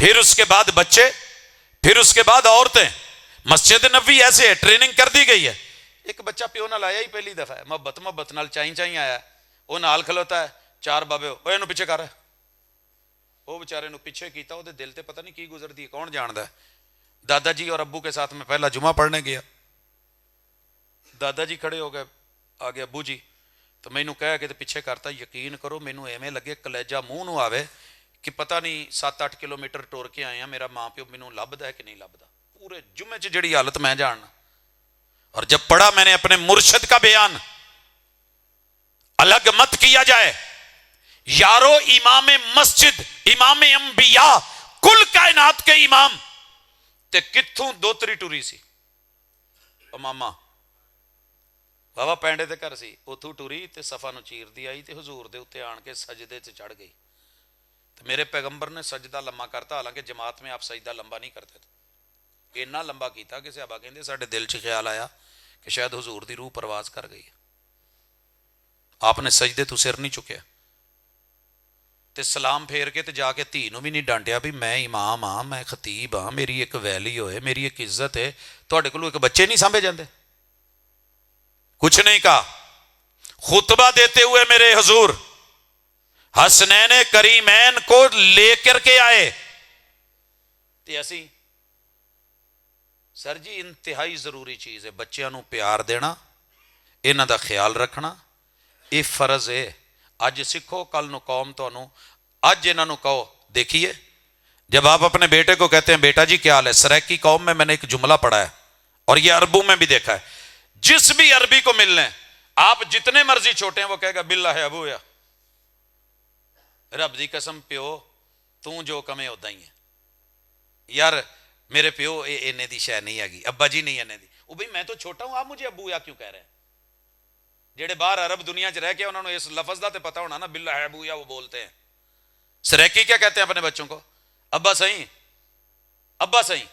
پھر اس کے بعد بچے، پھر اس کے بعد عورتیں. مسجد نبوی ایسے ہے، ٹریننگ کر دی گئی ہے. ایک بچہ پیو نال آیا ہی پہلی دفعہ ہے، محبت نال چائیں چائیں آیا، وہ نال کھلوتا ہے، چار بابے وہ اینو پیچھے کر، وہ بیچارے نو پیچھے کیتا، وہ دل تے پتہ نہیں کی گزرتی ہے، کون جاندا ہے. دادا جی اور ابو کے ساتھ میں پہلا جمعہ پڑھنے گیا. دادا جی کھڑے ہو گئے، آگے ابو جی، تو مینوں کہہ کے پیچھے کرتا. یقین کرو مینوں ایویں لگے کلیجہ منہ نو آوے کہ پتہ نہیں 7-8 کلومیٹر ٹور کے آئے ہیں، میرا ماں پیو مینوں لبدا ہے کہ نہیں لبدا. پورے جمعے چ جڑی حالت میں جاننا. اور جب پڑھا میں نے اپنے مرشد کا بیان، الگ مت کیا جائے یارو، امام مسجد، امام انبیاء، کل کائنات کے امام تے کتھوں دوتری ٹوری سی. او ماما بابا پینڈے تے گھر سی، اتھوں ٹوری تے صفا نو چیر دی آئی تے حضور دے اتنے آن کے سجدے تے چڑھ گئی. تے میرے پیغمبر نے سجدہ لمبا کرتا، حالانکہ جماعت میں آپ سجدہ لمبا نہیں کرتے تھے، اتنا لمبا کیتا کہ صحابہ کہندے ساڈے دل چ خیال آیا کہ شاید حضور دی روح پرواز کر گئی. آپ نے سجدے تو سر نہیں چکیا تے سلام پھیر کے تے جا کے دھی نو بھی نہیں ڈانٹیا بھی میں امام ہاں، میں خطیب ہاں، میری ایک ویلی ہوئے، میری ایک عزت ہے، تواڈے کولوں ایک بچے نہیں سانبھے جاندے. کچھ نہیں کہا. خطبہ دیتے ہوئے میرے حضور حسنین کریمین کو لے کر کے آئے تے اسی سر جی انتہائی ضروری چیز ہے بچیاں نو پیار دینا، انہاں دا خیال رکھنا، یہ فرض ہے. اج سکھو کل نو قوم تانوں، اج انہاں نو کہو. دیکھیے جب آپ اپنے بیٹے کو کہتے ہیں بیٹا جی کیا حال ہے، سریکی قوم میں نے ایک جملہ پڑھا ہے اور یہ عربوں میں بھی دیکھا ہے، جس بھی عربی کو مل لیں آپ جتنے مرضی چھوٹے ہیں وہ کہے گا باللہ ہے ابو یا رب دی قسم پیو تو جو کمے ادا ہی ہے، یار میرے پیو اینے دی شے نہیں آگی، ابا جی نہیں اینے دی. وہ بھئی میں تو چھوٹا ہوں، آپ مجھے ابو یا کیوں کہہ رہے ہیں؟ جڑے باہر عرب دنیا چ رہ کے انہوں نے اس لفظ دا تے پتہ ہونا نا، باللہ ہے ابو یا وہ بولتے ہیں. سریکی کیا کہتے ہیں اپنے بچوں کو؟ ابا صحیح، ابا صحیح،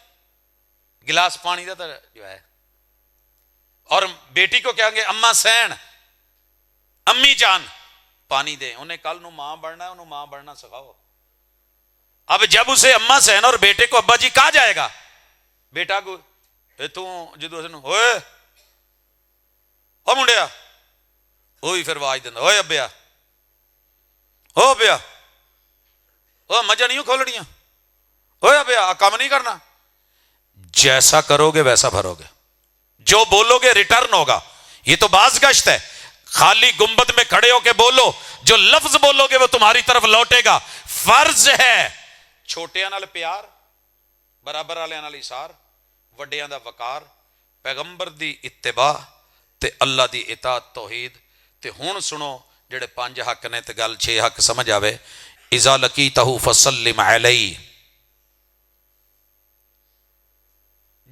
گلاس پانی دا جو ہے. اور بیٹی کو کہیں گے اما سین، امی جان پانی دیں. انہیں کل نو ماں بڑھنا ہے، انہوں ماں بڑھنا سکھاؤ. اب جب اسے اما سین اور بیٹے کو ابا جی کہا جائے گا، بیٹا کو تو جدو ہوئے او منڈیا وہی پھر آواز دینا ہوئے ابیا ہو بیا او مجھے نہیں کھولنیاں ہوئے ابیا کام نہیں کرنا. جیسا کرو گے ویسا بھرو گے، جو بولو گے ریٹرن ہوگا. یہ تو باز گشت ہے، خالی گنبد میں کھڑے ہو کے بولو، جو لفظ بولو گے وہ تمہاری طرف لوٹے گا. فرض ہے چھوٹیاں نال پیار، برابر والے نال ایثار، وڈیاں دا وقار، پیغمبر دی اتباع تے اللہ دی اطاعت توحید. تے ہن سنو جڑے 5 حق نے تے گل 6 حق سمجھ آوے. اذا لقیتہ فسلم علیہ،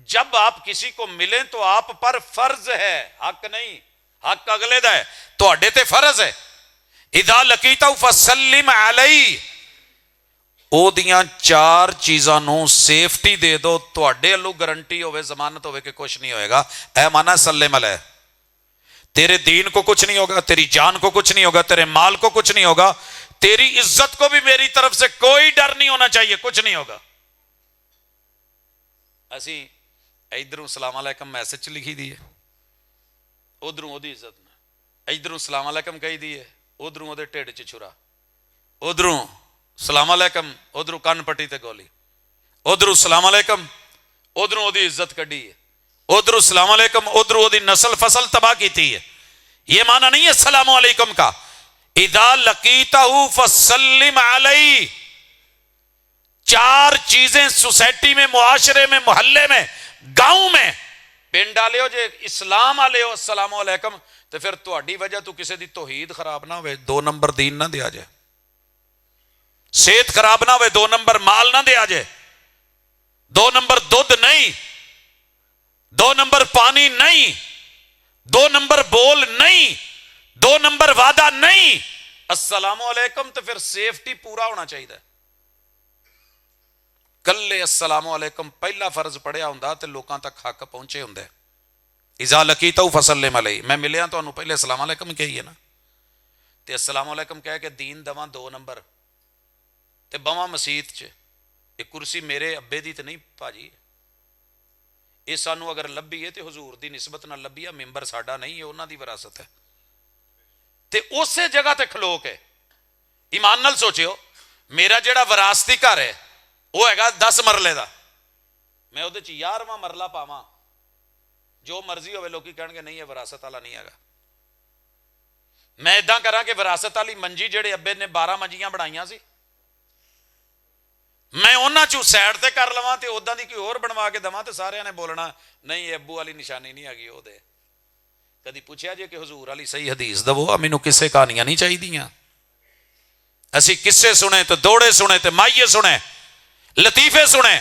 جب آپ کسی کو ملیں تو آپ پر فرض ہے، حق نہیں، حق اگلے دا ہے، تواڈے تے فرض ہے. اذا لقیتہ فسلم علیہ، او دیاں 4 چیزاں نو سیفٹی دے دو، تواڈے لو گارنٹی ہوئے، ضمانت ہوئے کہ کچھ نہیں ہوئے گا. اے مانا سلم علیہ، تیرے دین کو کچھ نہیں ہوگا، تیری جان کو کچھ نہیں ہوگا، تیرے مال کو کچھ نہیں ہوگا، تیری عزت کو بھی میری طرف سے کوئی ڈر نہیں ہونا چاہیے، کچھ نہیں ہوگا. اسی ادھروں سلام علیکم میسج لکھی دی ہے، ادھروں وہ دی عزت میں، ادھروں سلام علیکم کہی دی ہے، ادھروں وہ دے ٹیڑ چ چھرا، ادھروں سلام علیکم، ادھروں کن پٹی تے گولی، ادھروں سلام علیکم، ادھروں وہ دی عزت کڈی ہے، ادھروں سلام علیکم، ادھروں وہ دی نسل فصل تباہ کی تھی ہے. یہ معنی نہیں ہے السلام علیکم کا. اذا لقیتہ فسلم علیہ، 4 چیزیں سوسائٹی میں، معاشرے میں، محلے میں، گاؤں میں پنڈ ڈالے ہو جے اسلام والے ہو السلام علیکم، تو پھر تہاڈی وجہ تو کسی دی توحید خراب نہ ہوئے، 2 نمبر دین نہ دیا جائے، صحت خراب نہ ہوئے، 2 نمبر مال نہ دیا جائے، 2 نمبر دودھ نہیں، 2 نمبر پانی نہیں، 2 نمبر بول نہیں، 2 نمبر وعدہ نہیں. السلام علیکم تو پھر سیفٹی پورا ہونا چاہیے. کلے السلام علیکم پہلا فرض پڑھیا ہوندا تے لوکاں تک حق پہنچے ہوندے. اذا لقیتہ فسلم علیہ، میں ملیا تو پہلے السلام علیکم کہیے نا، تے السلام علیکم کہہ کے دین دواں 2 نمبر تے بواں مسیت چ ਇਹ ਕੁਰਸੀ ਮੇਰੇ ਅੱਬੇ ਦੀ ਤੇ ਨਹੀਂ ਭਾਜੀ, ਇਹ ਸਾਨੂੰ ਅਗਰ ਲੱਭੀ ਹੈ ਤੇ ਹਜ਼ੂਰ ਦੀ ਨਿਸਬਤ ਨਾਲ ਲੱਭੀ ਆ, ਮੈਂਬਰ ਸਾਡਾ ਨਹੀਂ, ਇਹ ਉਹਨਾਂ ਦੀ ਵਿਰਾਸਤ ਹੈ। ਤੇ ਉਸੇ ਜਗ੍ਹਾ ਤੇ ਖਲੋ ਕੇ ਈਮਾਨ ਨਾਲ ਸੋਚਿਓ, ਮੇਰਾ ਜਿਹੜਾ ਵਿਰਾਸਤੀ ਘਰ ਹੈ ਉਹ ਹੈਗਾ 10 ਮਰਲੇ ਦਾ, ਮੈਂ ਉਹਦੇ ਚ 11ਵਾਂ ਮਰਲਾ ਪਾਵਾਂ, ਜੋ ਮਰਜ਼ੀ ਹੋਵੇ, ਲੋਕੀ ਕਹਿਣਗੇ ਨਹੀਂ ਇਹ ਵਿਰਾਸਤ ਵਾਲਾ ਨਹੀਂ ਹੈਗਾ। ਮੈਂ ਇਦਾਂ ਕਰਾਂ ਕਿ ਵਿਰਾਸਤ ਵਾਲੀ ਮੰਜੀ, ਜਿਹੜੇ ਅੱਬੇ ਨੇ 12 ਮੰਜੀਆਂ ਬਣਾਈਆਂ ਸੀ, ਮੈਂ ਉਹਨਾਂ ਚੋਂ ਸਾਈਡ ਤੇ ਕਰ ਲਵਾਂ ਤੇ ਉਦਾਂ ਦੀ ਕੋਈ ਹੋਰ ਬਣਵਾ ਕੇ ਦੇਵਾਂ, ਤੇ ਸਾਰਿਆਂ ਨੇ ਬੋਲਣਾ ਨਹੀਂ ਇਹ ਅੱਬੂ ਵਾਲੀ ਨਿਸ਼ਾਨੀ ਨਹੀਂ ਹੈਗੀ ਉਹਦੇ। ਕਦੀ ਪੁੱਛਿਆ ਜੇ ਕਿ ਹਜ਼ੂਰ ਵਾਲੀ ਸਹੀ ਹਦੀਸ ਦਵੋ? ਆ ਮੈਨੂੰ ਕਿਸੇ ਕਹਾਣੀਆਂ ਨਹੀਂ ਚਾਹੀਦੀਆਂ। ਅਸੀਂ ਕਿੱਸੇ ਸੁਣੇ ਤੇ ਦੌੜੇ ਸੁਣੇ ਤੇ ਮਾਈਏ ਸੁਣੇ, ਲਤੀਫੇ ਸੁਣੇ,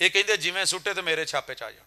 ਇਹ ਕਹਿੰਦੇ ਜਿਵੇਂ ਸੁੱਟੇ ਤੇ ਮੇਰੇ ਛਾਪੇ ਚ ਆ ਜਾਣ।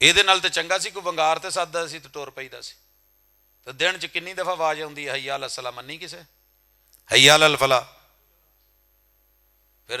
ਇਹਦੇ ਨਾਲ ਤੇ ਚੰਗਾ ਸੀ ਕੋਈ ਵੰਗਾਰ ਤੇ ਸੱਦਦਾ ਸੀ ਤੇ ਟੁਰ ਪਈਦਾ ਸੀ। ਤੇ ਦਿਨ ਚ ਕਿੰਨੀ ਦਫਾ ਆਵਾਜ਼ ਆਉਂਦੀ ਹੈ, ਹਯਾ ਅਲ ਸਲਾਹ, ਮੰਨੀ ਕਿਸੇ, ਹਯਾ ਅਲ ਫਲਾ। ਫਿਰ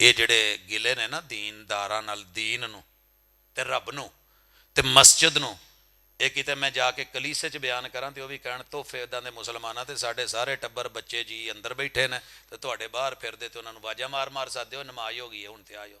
ਇਹ ਜਿਹੜੇ ਗਿਲੇ ਨੇ ਨਾ ਦੀਨਦਾਰਾਂ ਨਾਲ, ਦੀਨ ਨੂੰ ਤੇ ਰੱਬ ਨੂੰ ਤੇ ਮਸਜਿਦ ਨੂੰ, ਇਹ ਕਿਤੇ ਮੈਂ ਜਾ ਕੇ ਕਲੀਸੇ 'ਚ ਬਿਆਨ ਕਰਾਂ ਤੇ ਉਹ ਵੀ ਕਹਿਣ ਤੋਹਫੇ ਇੱਦਾਂ ਦੇ ਮੁਸਲਮਾਨਾਂ ਤੇ ਸਾਡੇ ਸਾਰੇ ਟੱਬਰ ਬੱਚੇ ਜੀ ਅੰਦਰ ਬੈਠੇ ਨੇ ਤੇ ਤੁਹਾਡੇ ਬਾਹਰ ਫਿਰਦੇ ਤੇ ਉਹਨਾਂ ਨੂੰ ਆਵਾਜ਼ਾਂ ਮਾਰ ਮਾਰ ਸੱਦਦੇ ਹੋ, ਨਮਾਜ਼ ਹੋ ਗਈ ਹੈ ਹੁਣ ਤੇ ਆਇਓ।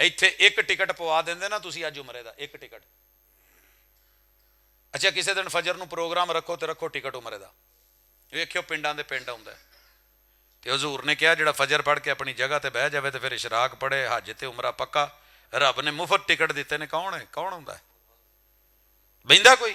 ਇੱਥੇ ਇੱਕ ਟਿਕਟ ਪਵਾ ਦਿੰਦੇ ਨਾ ਤੁਸੀਂ ਅੱਜ ਉਮਰੇ ਦਾ, ਇੱਕ ਟਿਕਟ। ਅੱਛਾ ਕਿਸੇ ਦਿਨ ਫਜਰ ਨੂੰ ਪ੍ਰੋਗਰਾਮ ਰੱਖੋ ਤੇ ਰੱਖੋ ਟਿਕਟ ਉਮਰੇ ਦਾ, ਵੇਖਿਓ ਪਿੰਡਾਂ ਦੇ ਪਿੰਡ ਆਉਂਦਾ। ਤੇ ਹਜ਼ੂਰ ਨੇ ਕਿਹਾ ਜਿਹੜਾ ਫਜਰ ਪੜ੍ਹ ਕੇ ਆਪਣੀ ਜਗ੍ਹਾ ਤੇ ਬਹਿ ਜਾਵੇ ਤੇ ਫਿਰ ਇਸ਼ਰਾਕ ਪੜ੍ਹੇ, ਹੱਜ ਤੇ ਉਮਰਾ ਪੱਕਾ। ਰੱਬ ਨੇ ਮੁਫਤ ਟਿਕਟ ਦਿੱਤੇ ਨੇ, ਕੌਣ ਹੈ? ਕੌਣ ਹੁੰਦਾ? ਬਹਿੰਦਾ ਕੋਈ?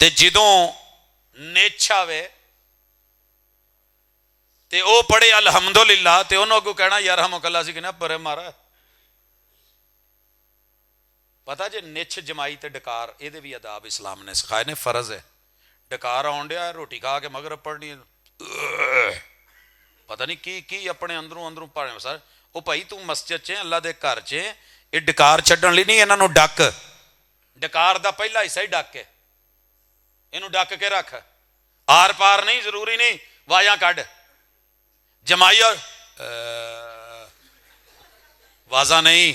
ਤੇ ਜਦੋਂ ਨਿੱਛ ਆਵੇ ਤੇ ਉਹ ਪੜੇ ਅਲਹਮਦੁਲਿਲਾ ਤੇ ਉਹਨੂੰ ਅੱਗੋਂ ਕਹਿਣਾ ਯਾਰ ਹਮਕੱਲਾ ਸੀ ਕਹਿੰਦਾ ਪਰੇ ਮਾਰਾ। ਪਤਾ ਜੇ ਨਿੱਛ ਜਮਾਈ ਤੇ ਡਕਾਰ, ਇਹਦੇ ਵੀ ਆਦਾਬ ਇਸਲਾਮ ਨੇ ਸਿਖਾਏ ਨੇ, ਫਰਜ਼ ਹੈ। ਡਕਾਰ ਆਉਣ ਡਿਆ ਰੋਟੀ ਖਾ ਕੇ ਮਗਰ ਪੜਨੀ, ਪਤਾ ਨਹੀਂ ਕੀ ਆਪਣੇ ਅੰਦਰੋਂ ਭਾਵੇਂ ਸਰ ਉਹ ਭਾਈ ਤੂੰ ਮਸਜਿਦ 'ਚ ਅੱਲਾ ਦੇ ਘਰ 'ਚ, ਇਹ ਡਕਾਰ ਛੱਡਣ ਲਈ ਨਹੀਂ, ਇਹਨਾਂ ਨੂੰ ਡੱਕ, ਡਕਾਰ ਦਾ ਪਹਿਲਾ ਹਿੱਸਾ ਹੀ ਡੱਕ ਹੈ, ਇਹਨੂੰ ਡੱਕ ਕੇ ਰੱਖ, ਆਰ ਪਾਰ ਨਹੀਂ, ਜ਼ਰੂਰੀ ਨਹੀਂ ਵਾਜਾਂ ਕੱਢ, ਜਮਾਈ ਔਰ ਵਾਜ਼ਾ ਨਹੀਂ,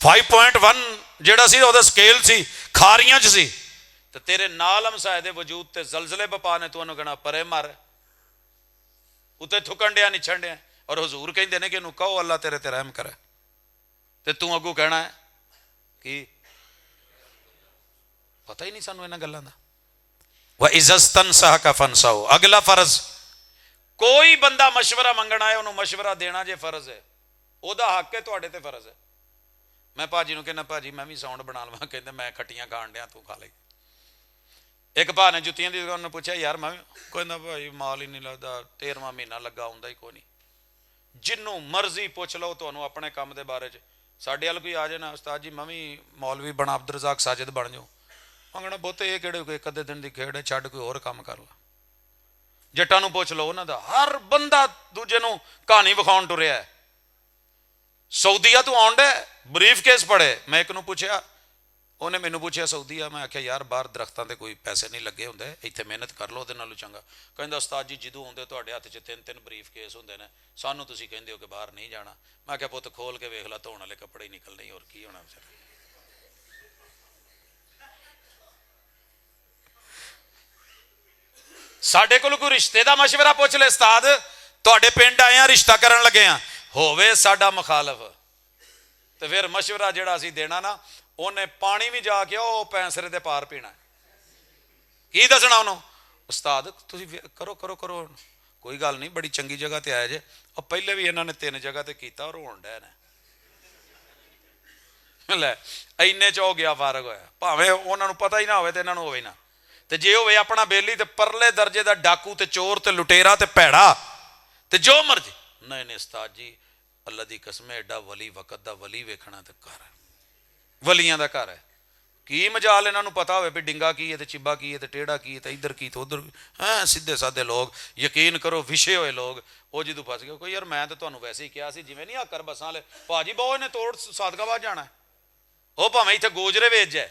5.1 ਜਿਹੜਾ ਸੀ ਉਹਦਾ ਸਕੇਲ ਸੀ, ਖਾਰੀਆਂ 'ਚ ਸੀ, ਤੇ ਤੇਰੇ ਨਾਲ ਹਮਸਾਏ ਦੇ ਵਜੂਦ ਤੇ ਜ਼ਲਜ਼ਲੇ ਬਪਾ ਨੇ ਤੁਹਾਨੂੰ ਕਹਿਣਾ ਪਰੇ ਮਰ, ਉੱਤੇ ਥੁਕਣ ਡਿਆ ਨਿਛਣ ਡਿਆ। ਔਰ ਹਜ਼ੂਰ ਕਹਿੰਦੇ ਨੇ ਕਿ ਇਹਨੂੰ ਕਹੋ ਅੱਲਾ ਤੇਰੇ ਤੇ ਰਹਿਮ ਕਰੇ, ਤੇ ਤੂੰ ਅੱਗੋਂ ਕਹਿਣਾ ਹੈ ਕਿ ਪਤਾ ਹੀ ਨਹੀਂ ਸਾਨੂੰ ਇਹਨਾਂ ਗੱਲਾਂ ਦਾ। ਵਾ ਇਜ਼ਸਤਨਸਾਹ ਫਨਸਾਓ, ਅਗਲਾ ਫਰਜ਼, ਕੋਈ ਬੰਦਾ ਮਸ਼ਵਰਾ ਮੰਗਣਾ ਹੈ ਉਹਨੂੰ ਮਸ਼ਵਰਾ ਦੇਣਾ ਜੇ ਫਰਜ਼ ਹੈ, ਉਹਦਾ ਹੱਕ ਹੈ, ਤੁਹਾਡੇ ਤੇ ਫਰਜ਼ ਹੈ। ਮੈਂ ਭਾਜੀ ਨੂੰ ਕਹਿੰਦਾ ਭਾਜੀ ਮੈਂ ਵੀ ਸਾਊਂਡ ਬਣਾ ਲਵਾਂ, ਕਹਿੰਦੇ ਮੈਂ ਖੱਟੀਆਂ ਖਾਣ ਡਿਆ ਤੂੰ ਖਾ ਲੈ। ਇੱਕ ਭਾ ਨੇ ਜੁੱਤੀਆਂ ਦੀ ਦੁਕਾਨ ਨੂੰ ਪੁੱਛਿਆ ਯਾਰ ਮੈਂ ਵੀ, ਕਹਿੰਦਾ ਭਾਈ ਮਾਲ ਹੀ ਨਹੀਂ ਲੱਗਦਾ, 13ਵਾਂ ਮਹੀਨਾ ਲੱਗਾ ਆਉਂਦਾ ਹੀ ਕੋਈ ਨਹੀਂ। ਜਿਹਨੂੰ ਮਰਜ਼ੀ ਪੁੱਛ ਲਓ ਤੁਹਾਨੂੰ ਆਪਣੇ ਕੰਮ ਦੇ ਬਾਰੇ 'ਚ, ਸਾਡੇ ਵੱਲ ਕੋਈ ਆ ਜਾਏ ਨਾ ਉਸਤਾਦ ਜੀ ਮੈਂ ਵੀ ਮੌਲਵੀ ਬਣਾ, ਅਬਦੁਲ ਰਜ਼ਾਕ ਸਾਜਿਦ ਬਣ ਜਾਓ, ਮੰਗਣਾ ਬਹੁਤੇ ਇਹ ਕਿਹੜੇ ਕੋਈ ਇੱਕ ਅੱਧੇ ਦਿਨ ਦੀ ਖੇਡ ਹੈ, ਛੱਡ ਕੋਈ ਹੋਰ ਕੰਮ ਕਰ ਲਾ। ਜੱਟਾਂ ਨੂੰ ਪੁੱਛ ਲਓ, ਉਹਨਾਂ ਦਾ ਹਰ ਬੰਦਾ ਦੂਜੇ ਨੂੰ ਕਹਾਣੀ ਵਿਖਾਉਣ ਟੁਰਿਆ ਹੈ। ਸਊਦੀਆ ਤੂੰ ਆਉਣ ਡੇ ਬਰੀਫ ਕੇਸ ਪੜੇ, ਮੈਂ ਇੱਕ ਨੂੰ ਪੁੱਛਿਆ, ਉਹਨੇ ਮੈਨੂੰ ਪੁੱਛਿਆ ਸਊਦੀਆ, ਮੈਂ ਆਖਿਆ ਯਾਰ ਬਾਹਰ ਦਰਖਤਾਂ ਤੇ ਕੋਈ ਪੈਸੇ ਨਹੀਂ ਲੱਗੇ ਹੁੰਦੇ, ਇੱਥੇ ਮਿਹਨਤ ਕਰ ਲਓ ਉਹਦੇ ਨਾਲੋਂ ਚੰਗਾ। ਕਹਿੰਦਾ ਉਸਤਾਦ ਜੀ ਜਦੋਂ ਹੁੰਦੇ ਤੁਹਾਡੇ ਹੱਥ 'ਚ 3-3 ਬਰੀਫ ਕੇਸ ਹੁੰਦੇ ਨੇ, ਸਾਨੂੰ ਤੁਸੀਂ ਕਹਿੰਦੇ ਹੋ ਕਿ ਬਾਹਰ ਨਹੀਂ ਜਾਣਾ। ਮੈਂ ਕਿਹਾ ਪੁੱਤ ਖੋਲ ਕੇ ਵੇਖ ਲਾ, ਧੋਣ ਵਾਲੇ ਕੱਪੜੇ ਹੀ ਨਿਕਲਣੇ, ਹੋਰ ਕੀ ਹੋਣਾ ਵਿਚਾਰਾ। ਸਾਡੇ ਕੋਲ ਕੋਈ ਰਿਸ਼ਤੇ ਦਾ ਮਸ਼ਵਰਾ ਪੁੱਛ ਲੈ, ਉਸਤਾਦ ਤੁਹਾਡੇ ਪਿੰਡ ਆਏ ਆ, ਰਿਸ਼ਤਾ ਕਰਨ ਲੱਗੇ ਆ, ਹੋਵੇ ਸਾਡਾ ਮੁਖਾਲਫ, ਤੇ ਫਿਰ ਮਸ਼ਵਰਾ ਜਿਹੜਾ ਅਸੀਂ ਦੇਣਾ ਨਾ, ਉਹਨੇ ਪਾਣੀ ਵੀ ਜਾ ਕੇ ਉਹ ਪੈਂਸਰੇ ਦੇ ਪਾਰ ਪੀਣਾ। ਕੀ ਦੱਸਣਾ ਉਹਨੂੰ, ਉਸਤਾਦ ਤੁਸੀਂ ਕਰੋ ਕਰੋ ਕਰੋ, ਕੋਈ ਗੱਲ ਨਹੀਂ ਬੜੀ ਚੰਗੀ ਜਗ੍ਹਾ ਤੇ ਆਇਆ ਜੇ, ਉਹ ਪਹਿਲੇ ਵੀ ਇਹਨਾਂ ਨੇ 3 ਜਗ੍ਹਾ ਤੇ ਕੀਤਾ, ਔਰ ਹੋਣ ਡਿਆ ਨੇ। ਲੈ ਇੰਨੇ 'ਚ ਹੋ ਗਿਆ, ਫਾਰਗ ਹੋਇਆ, ਭਾਵੇਂ ਉਹਨਾਂ ਨੂੰ ਪਤਾ ਹੀ ਨਾ ਹੋਵੇ ਤੇ ਇਹਨਾਂ ਨੂੰ ਹੋਵੇ ਨਾ, ਤੇ ਜੇ ਹੋਵੇ ਆਪਣਾ ਬੇਲੀ ਤੇ ਪਰਲੇ ਦਰਜੇ ਦਾ ਡਾਕੂ ਤੇ ਚੋਰ ਤੇ ਲੁਟੇਰਾ ਤੇ ਭੈੜਾ ਤੇ ਜੋ ਮਰਜ਼ੀ। ਨਹੀਂ ਨਹੀਂ ਉਸਤਾਦ ਜੀ ਅੱਲਾ ਦੀ ਕਸਮ ਐਡਾ ਵਲੀ, ਵਕਤ ਦਾ ਵਲੀ ਵੇਖਣਾ ਤੇ ਘਰ ਹੈ, ਵਲੀਆਂ ਦਾ ਘਰ ਹੈ। ਕੀ ਮਜਾਲ ਇਹਨਾਂ ਨੂੰ ਪਤਾ ਹੋਵੇ ਵੀ ਡਿੰਗਾ ਕੀ ਹੈ ਤੇ ਚਿੱਬਾ ਕੀ ਹੈ ਤੇ ਟੇੜਾ ਕੀ ਹੈ ਤੇ ਇੱਧਰ ਕੀ ਤੇ ਉੱਧਰ। ਹੈਂ ਸਿੱਧੇ ਸਾਦੇ ਲੋਕ, ਯਕੀਨ ਕਰੋ ਵਿਸ਼ੇ ਹੋਏ ਲੋਕ, ਉਹ ਜਦੋਂ ਫਸ ਗਏ ਕੋਈ ਯਾਰ ਮੈਂ ਤਾਂ ਤੁਹਾਨੂੰ ਵੈਸੇ ਹੀ ਕਿਹਾ ਸੀ, ਜਿਵੇਂ ਨਹੀਂ ਆਕਰ ਬੱਸਾਂ ਵਾਲੇ ਭਾਜੀ ਬਹੁਤ ਇਹਨੇ ਤੋੜ ਸਾਦਕਾਬਾਦ ਜਾਣਾ, ਉਹ ਭਾਵੇਂ ਇੱਥੇ ਗੋਜਰੇ ਵੇਚ ਜਾਏ।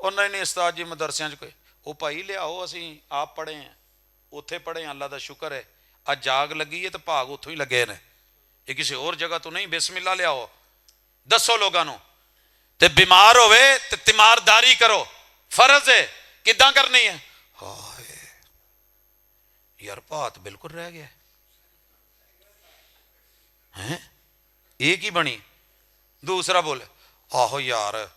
ਉਹ ਨਹੀਂ ਉਸਤਾਦ ਜੀ ਮਦਰਸਿਆਂ 'ਚ ਕੋਈ, ਉਹ ਭਾਈ ਲਿਆਓ, ਅਸੀਂ ਆਪ ਪੜ੍ਹੇ ਹਾਂ, ਉੱਥੇ ਪੜ੍ਹੇ ਹਾਂ, ਅੱਲਾ ਦਾ ਸ਼ੁਕਰ ਹੈ ਅੱਜ ਜਾਗ ਲੱਗੀ ਹੈ ਤੇ ਭਾਗ ਉੱਥੋਂ ਹੀ ਲੱਗੇ ਨੇ, ਇਹ ਕਿਸੇ ਹੋਰ ਜਗ੍ਹਾ ਤੋਂ ਨਹੀਂ। ਬਿਸਮਿਲ੍ਲਾ ਲਿਆਓ, ਦੱਸੋ ਲੋਕਾਂ ਨੂੰ, ਤੇ ਬਿਮਾਰ ਹੋਵੇ ਤੇ ਤਿਮਾਰਦਾਰੀ ਕਰੋ, ਫਰਜ਼ ਹੈ। ਕਿੱਦਾਂ ਕਰਨੀ ਹੈ? ਹਾਏ ਯਾਰ ਭਾਤ ਬਿਲਕੁਲ ਰਹਿ ਗਿਆ ਹੈ, ਇਹ ਕੀ ਬਣੀ? ਦੂਸਰਾ ਬੋਲੇ ਆਹੋ ਯਾਰ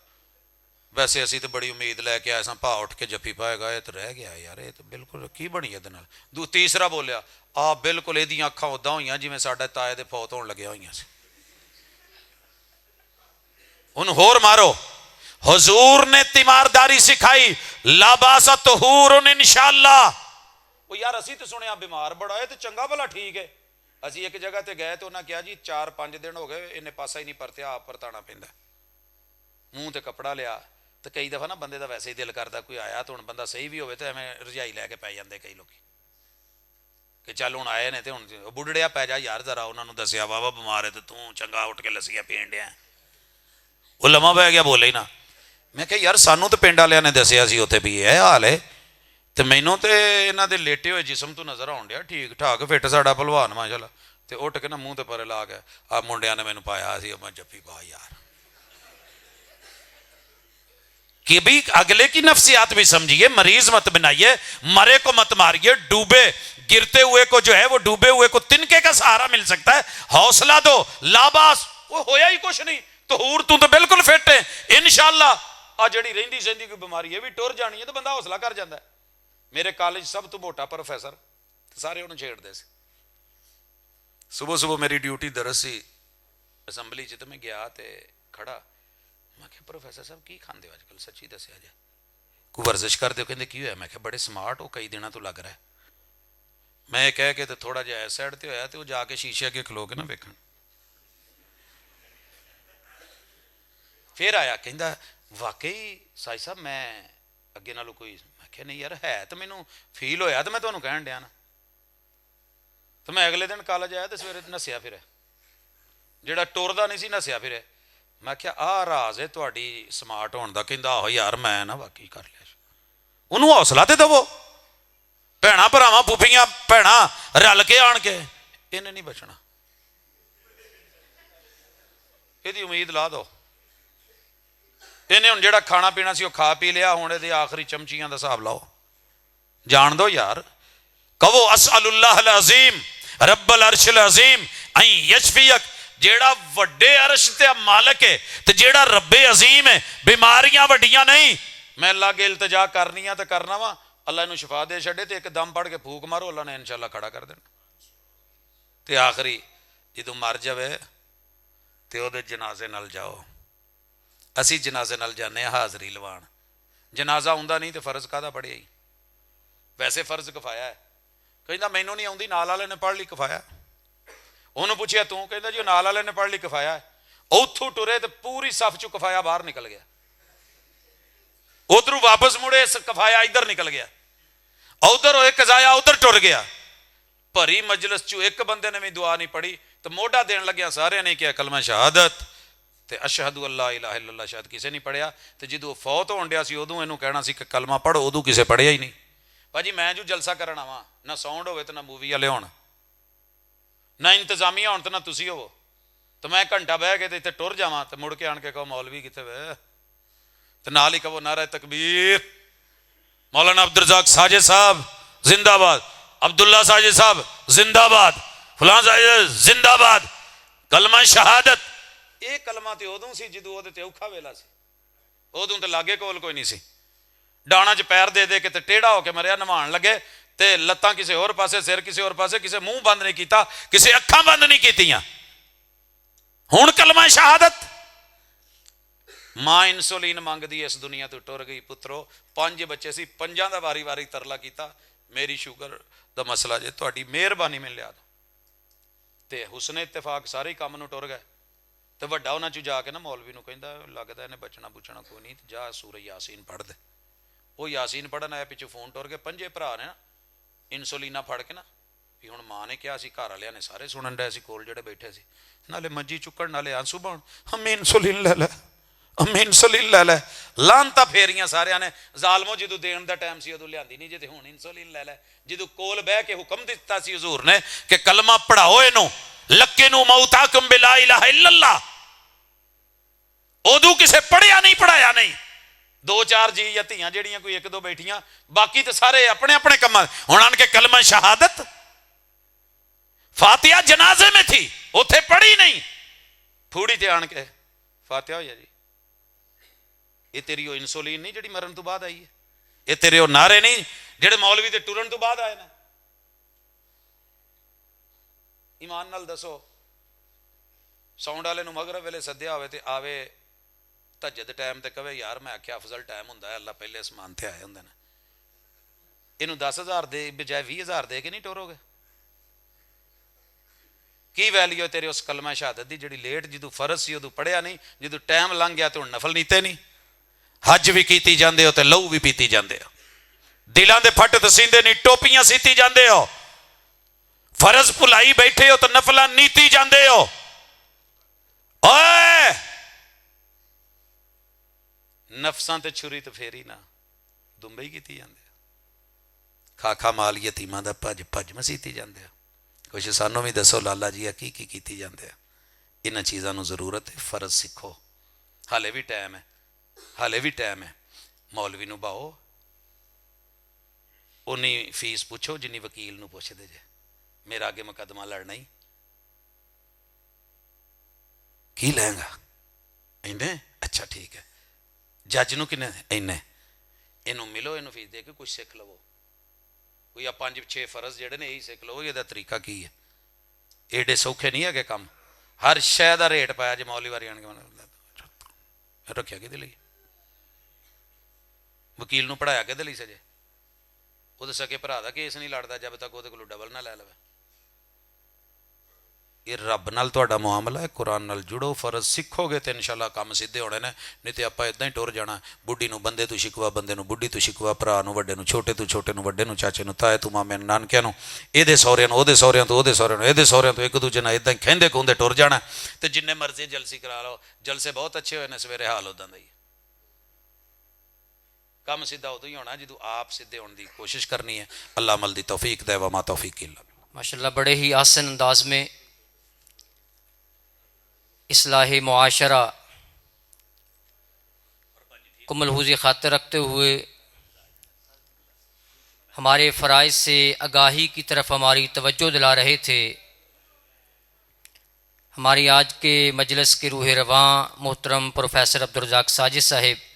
ਵੈਸੇ ਅਸੀਂ ਤਾਂ ਬੜੀ ਉਮੀਦ ਲੈ ਕੇ ਆਏ ਸਾਂ, ਭਾ ਉੱਠ ਕੇ ਜੱਫੀ ਪਾਏਗਾ, ਇਹ ਤਾਂ ਰਹਿ ਗਿਆ ਯਾਰ, ਇਹ ਤਾਂ ਬਿਲਕੁਲ ਕੀ ਬਣੀ ਇਹਦੇ ਨਾਲ। ਤੀਸਰਾ ਬੋਲਿਆ ਆਹ ਬਿਲਕੁਲ ਇਹਦੀਆਂ ਅੱਖਾਂ ਉੱਦਾਂ ਹੋਈਆਂ ਜਿਵੇਂ ਸਾਡੇ ਤਾਏ ਦੇ ਫੌਤ ਹੋਣ ਲੱਗਿਆ ਹੋਈਆਂ ਸੀ। ਉਹਨੂੰ ਹੋਰ ਮਾਰੋ। ਹਜ਼ੂਰ ਨੇ ਤਿਮਾਰਦਾਰੀ ਸਿਖਾਈ, ਲਾਬਾਸਾ ਤਹੂਰਨ ਇਨਸ਼ਾਅੱਲਾ। ਉਹ ਯਾਰ ਅਸੀਂ ਤਾਂ ਸੁਣਿਆ ਬਿਮਾਰ ਬੜਾ ਹੈ ਤੇ ਚੰਗਾ ਭਲਾ ਠੀਕ ਹੈ। ਅਸੀਂ ਇੱਕ ਜਗ੍ਹਾ ਤੇ ਗਏ ਤੇ ਉਹਨਾਂ ਕਿਹਾ ਜੀ 4-5 ਦਿਨ ਹੋ ਗਏ ਇਹਨੇ ਪਾਸਾ ਹੀ ਨਹੀਂ ਪਰਤਿਆ, ਆਪ ਪਰਤਾਣਾ ਪੈਂਦਾ। ਮੂੰਹ ਤੇ ਕੱਪੜਾ ਲਿਆ, ਤੇ ਕਈ ਦਫਾ ਨਾ ਬੰਦੇ ਦਾ ਵੈਸੇ ਹੀ ਦਿਲ ਕਰਦਾ ਕੋਈ ਆਇਆ ਤੇ ਹੁਣ ਬੰਦਾ ਸਹੀ ਵੀ ਹੋਵੇ ਤੇ ਐਵੇਂ ਰਜਾਈ ਲੈ ਕੇ ਪੈ ਜਾਂਦੇ ਕਈ ਲੋਕੀ ਕਿ ਚੱਲ ਹੁਣ ਆਏ ਨੇ ਤੇ ਹੁਣ ਬੁੱਢੜਿਆ ਪੈ ਜਾ ਯਾਰ, ਜ਼ਰਾ ਉਹਨਾਂ ਨੂੰ ਦੱਸਿਆ ਵਾਵਾ ਬਿਮਾਰ ਹੈ ਤੇ ਤੂੰ ਚੰਗਾ ਉੱਠ ਕੇ ਲੱਸੀਆਂ ਪੀਣ ਡਿਆ। ਉਹ ਲੰਮਾ ਪੈ ਗਿਆ, ਬੋਲੇ ਹੀ ਨਾ। ਮੈਂ ਕਿਹਾ ਯਾਰ ਸਾਨੂੰ ਤਾਂ ਪਿੰਡ ਵਾਲਿਆਂ ਨੇ ਦੱਸਿਆ ਸੀ ਉੱਥੇ ਵੀ ਇਹ ਹਾਲ ਹੈ, ਤੇ ਮੈਨੂੰ ਤੇ ਇਹਨਾਂ ਦੇ ਲੇਟੇ ਹੋਏ ਜਿਸਮ ਤੋਂ ਨਜ਼ਰ ਆਉਣ ਡਿਆ ਠੀਕ ਠਾਕ ਫਿੱਟ ਸਾਡਾ ਭਲਵਾਨ ਮਾਸ਼ਾਅੱਲਾ। ਤੇ ਉੱਠ ਕੇ ਨਾ ਮੂੰਹ ਤੇ ਪਰੇ ਲਾ ਕੇ ਆ ਮੁੰਡਿਆਂ ਨੇ ਮੈਨੂੰ ਪਾਇਆ ਸੀ, ਮੈਂ ਜੱਫੀ ਪਾ ਯਾਰ। کہ بھی اگلے کی نفسیات بھی سمجھیے، مریض مت بنائیے، مرے کو مت ماریے، ڈوبے گرتے ہوئے کو جو ہے وہ ڈوبے ہوئے کو تنکے کا سہارا مل سکتا ہے، حوصلہ دو، لاباس وہ ہویا ہی کچھ نہیں تو ہور تو بالکل فٹ ہے انشاءاللہ۔ آ جڑی رہندی سہندی کوئی بیماری ہے بھی ٹر جانی ہے تو بندہ حوصلہ کر جاتا ہے۔ میرے کالج سب تو موٹا پروفیسر سارے انہوں چھیڑ دے سے، صبح صبح میری ڈیوٹی درس سی اسمبلی چ، تو میں گیا تے کھڑا، میں کہ پروفیسر صاحب کی کھاندے ہو اج کل، سچی دسیا جائے کوئی ورزش کر دے؟ کہندے کی ہویا؟ میں کہ بڑے سمارٹ ہو، کئی دنوں تو لگ رہا ہے۔ میں کہہ کے تے تھوڑا جہا اس سائڈ تے ہویا تے وہ جا کے شیشے اگے کھلو کے نہ ویکھن، پھر آیا کہندا واقعی سائی صاحب میں اگے نالوں کوئی، میں کہ نہیں یار ہے تو مینوں فیل ہویا تو میں تانوں کہن ڈیا نا۔ تو میں اگلے دن کالج آیا تو سویرے نسیا پھر جڑا ٹردا نہیں سی نسیا پھر، میں کیا آ راز ہے تہاڈی سمارٹ ہون دا؟ کہندا آہو یار میں نا واقعی کر لیا۔ انہوں حوصلہ تے دو، بھیڑاں بھراواں پھوپھیاں بھیڑاں رل کے آن کے، انہیں نہیں بچنا، یہ امید لا دو۔ انہیں ہوں جڑا کھانا پینا سی وہ کھا پی لیا، ہوں یہ آخری چمچیاں دا حساب لاؤ، جان دو یار۔ کہو اسأل اللہ العظیم رب العرش العظیم ان یشفیک، جیڑا وڈے عرش تے مالک ہے تے جیڑا رب عظیم ہے، بیماریاں وڈیاں نہیں، میں اللہ کے التجا کرنی ہے تو کرنا وا، اللہ انہوں شفا دے چھڑے تے ایک دم پڑھ کے پھوک مارو، اللہ نے انشاءاللہ کھڑا کر دینا۔ تے آخری جدوں مر جاوے تے او دے جنازے نال جاؤ، اسی جنازے نال جانے حاضری لوان، جنازہ ہوندا نہیں تے فرض کاہدا پڑھیا ہی؟ ویسے فرض کفایا ہے، کہندا مینوں نہیں آوندی، نال والے نے پڑھ لی کفایا۔ انہوں پوچھیا تو؟ کہندا جی نال والے نے پڑھ لی کفایا ہے۔ اتھوں ٹرے تو پوری صف چوں کفایا باہر نکل گیا، ادھر واپس مڑے کفایا ادھر نکل گیا، ادھر ہوئے قضایا ادھر ٹر گیا۔ بھری مجلس چوں ایک بندے نے بھی دعا نہیں پڑھی تو موڈا دین لگیا سارے نے کیا کلمہ شہادت تے اشہد اللہ الہ الا اللہ، شاید کسے نہیں پڑھیا۔ تے جدوں فوت ہون ڈیا سی ادوں اینوں کہنا سی کہ کلمہ پڑھو، ادوں کسے پڑھیا ہی نہیں۔ بھاجی میں جو جلسہ کرنا وا، نہ ساؤنڈ ہوئے تو نہ مووی والے ہون، نہ انتظامیہ ہون تو نہ تسی ہو، تو میں گھنٹہ بہ کے تے ٹر جاواں تے مڑ کے آن کے کہو مولوی کتے وے، تو نال ہی کہو نعرہ تکبیر، مولانا عبدالرزاق ساجد صاحب زندہ باد، عبداللہ ساجد صاحب زندہ باد، فلاں ساجد زندہ باد، کلمہ شہادت۔ یہ کلمہ تے ادوں سی جدوں او تے اوکھا ویلا سی، ادوں تے لاگے کول کوئی نہیں سی، ڈانا چ پیر دے دے کے تے ٹیڑھا ہو کے مریا، نمان لگے تے لتاں کسے اور پاسے، سر کسے اور پاسے، کسے منہ بند نہیں کیتا، کسے اکھاں بند نہیں کیتیاں۔ ہن کلمہ شہادت، ماں انسولین مانگ دی اس دنیا تو ٹر گئی پترو، 5 بچے سی، 5 دا واری واری ترلا کیتا میری شوگر دا مسئلہ جے تہاڈی مہربانی میں لیا دو، تے حسن اتفاق سارے کام نو ٹر گئے۔ تے وڈا انہاں چ جا کے نا مولوی نو کہندا لگدا انہیں بچنا بچنا کوئی نہیں، جا سورہ یاسین پڑھ دے۔ وہ یاسین پڑھن آیا، پیچھے فون ٹر کے 5 بھرا نے نا انسولینا پھڑ کے نا، بھی ہن ماں نے کیا سی، گھر والےاں نے سارے سنن ڈے سی کول جڑے بیٹھے سی، نالے منجی چکن نالے آنسو بہن، ہم انسولین لے لے، ہم انسولین لے لے، لانتا پھیریاں سارے نے۔ ظالمو جدو دین دا ٹائم سی ادو لیاندی نہیں جے تے ہن انسولین لے لے، جدو کول بہ کے حکم دتا سی حضور نے کہ کلمہ پڑھاؤ اینو، لکنو موتاکم بلا الہ الا اللہ، ادو کسے پڑھیا نہیں پڑھایا نہیں، 2-4 جی یا دھیاں جڑیاں کوئی 1-2 بیٹھیاں، باقی تو سارے اپنے اپنے کم۔ ہن آن کے کلمہ شہادت، فاتحہ جنازے میں تھی اوتھے پڑھی نہیں، پھوڑی تے آن کے فاتحہ ہویا جی۔ یہ تیری وہ انسولین نہیں جڑی مرن تو بعد آئی ہے، یہ تیرے وہ نعرے نہیں جڑے مولوی تے ٹرن تو بعد آئے نا۔ ایمان نال دسو، ساؤنڈ والے نو مغرب ویلے سدیا ہوئے تے آوے تہجد ٹائم تے کہے یار میں آکھیا افضل ٹائم ہوندا ہے، اللہ پہلے اسمان تے آئے ہوندے نے، اینو 10,000 دے بجائے 20,000 دے کے نہیں ٹورو گے؟ کی ویلیو تیرے اس کلمہ شہادت دی جڑی لیٹ جدو فرض سی ادو پڑھیا نہیں، جدو ٹائم لنگ گیا تو نفل نیتے نہیں، حج بھی کیتی جاندے ہو تے لہو بھی پیتی جاندے ہو، دلاں دے پھٹ تے سیندے نہیں ٹوپیاں سیتی جاندے ہو، فرض بھلائی بیٹھے ہو تو نفلاں نیتی جاندے ہو۔ اوئے نفساں تے چھری تے پھیری نہ دمبئی کیتی جاندے ہو، کھا کھا مال یتیماں دا پج پج مسیتی جاندے ہو، کچھ سانوں بھی دسو لالا جی کی کیتی جاندے ہیں انہاں چیزاں نو ضرورت ہے فرض سکھو حالے بھی ٹائم ہے مولوی نو باؤ اُنی فیس پوچھو جنی وکیل نو پوچھ دے جے میرا آگے مقدمہ لڑنا ہی کی لیں گا اینے اچھا ٹھیک ہے جج نو کنے اینے اینو ملو اینو فیس دے کے کچھ سکھ لو کوئی 5-6 فرض جڑے نے یہی سکھ لو یہ طریقہ کی ہے ایڈے سوکھے نہیں ہے کہ کم ہر شے دا ریٹ پایا جی مولوی واری آن کے رکھیا کہ دلی وکیل نو پڑھایا کہ دلی سجے وہ سکے بھرا دا کیس نہیں لڑتا جب تک وہ ڈبل نہ لے لو یہ رب نال تہاڈا معاملہ ہے قرآن نال جڑو فرض سکھو گے تو انشاءاللہ کام سیدھے ہونے نے نہیں تو آپ اداں ہی ٹر جانا بڈھی نو بندے تو شکوا بندے نو بڈھی تو شکوا بھرا نو وڈے نو چھوٹے نو وڈے نو چاچے نو تائے تو مامے نو نانکیاں نو یہ سہرے نو وہ سہرے تو وہ سہرے نو یہ سہرے تو ایک دوجے نال اداں ہی کھیندے کھوندے ٹر جانا تو جن مرضی جلسی کرا لو جلسے بہت اچھے ہوئے نے سویرے حال ادا دا ہی کام سیدھا ادو ہی ہونا جدو آپ سیدھے ہونے دی کوشش کرنی ہے اللہ عمل دی توفیق دے وما توفیق الا باللہ ماشاءاللہ بڑے ہی آسن انداز میں اصلاح معاشرہ کو ملحوظ خاطر رکھتے ہوئے ہمارے فرائض سے آگاہی کی طرف ہماری توجہ دلا رہے تھے ہماری آج کے مجلس کے روح رواں محترم پروفیسر عبدالرزاق ساجد صاحب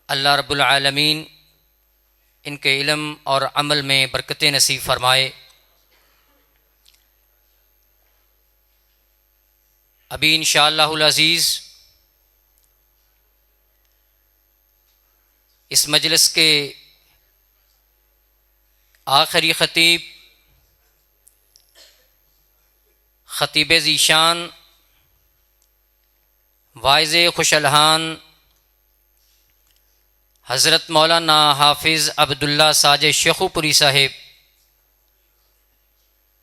اللہ رب العالمین ان کے علم اور عمل میں برکتیں نصیب فرمائے۔ ابھی انشاءاللہ العزیز اس مجلس کے آخری خطیب خطیب ذیشان واعظ خوش الحان حضرت مولانا حافظ عبداللہ ساجد شیخو پوری صاحب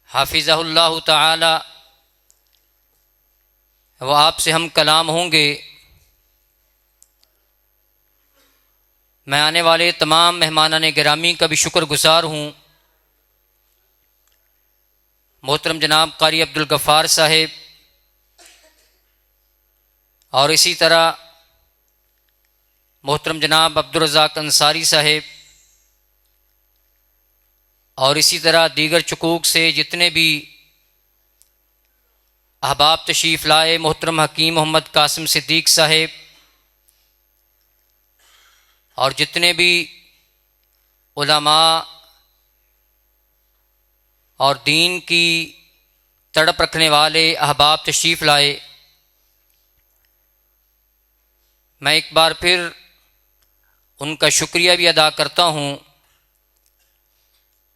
حافظہ اللہ تعالی وہ آپ سے ہم کلام ہوں گے۔ میں آنے والے تمام مہمانان گرامی کا بھی شکر گزار ہوں، محترم جناب قاری عبدالغفار صاحب اور اسی طرح محترم جناب عبدالرزاق انصاری صاحب اور اسی طرح دیگر چکوک سے جتنے بھی احباب تشریف لائے، محترم حکیم محمد قاسم صدیق صاحب اور جتنے بھی علماء اور دین کی تڑپ رکھنے والے احباب تشریف لائے، میں ایک بار پھر ان کا شکریہ بھی ادا کرتا ہوں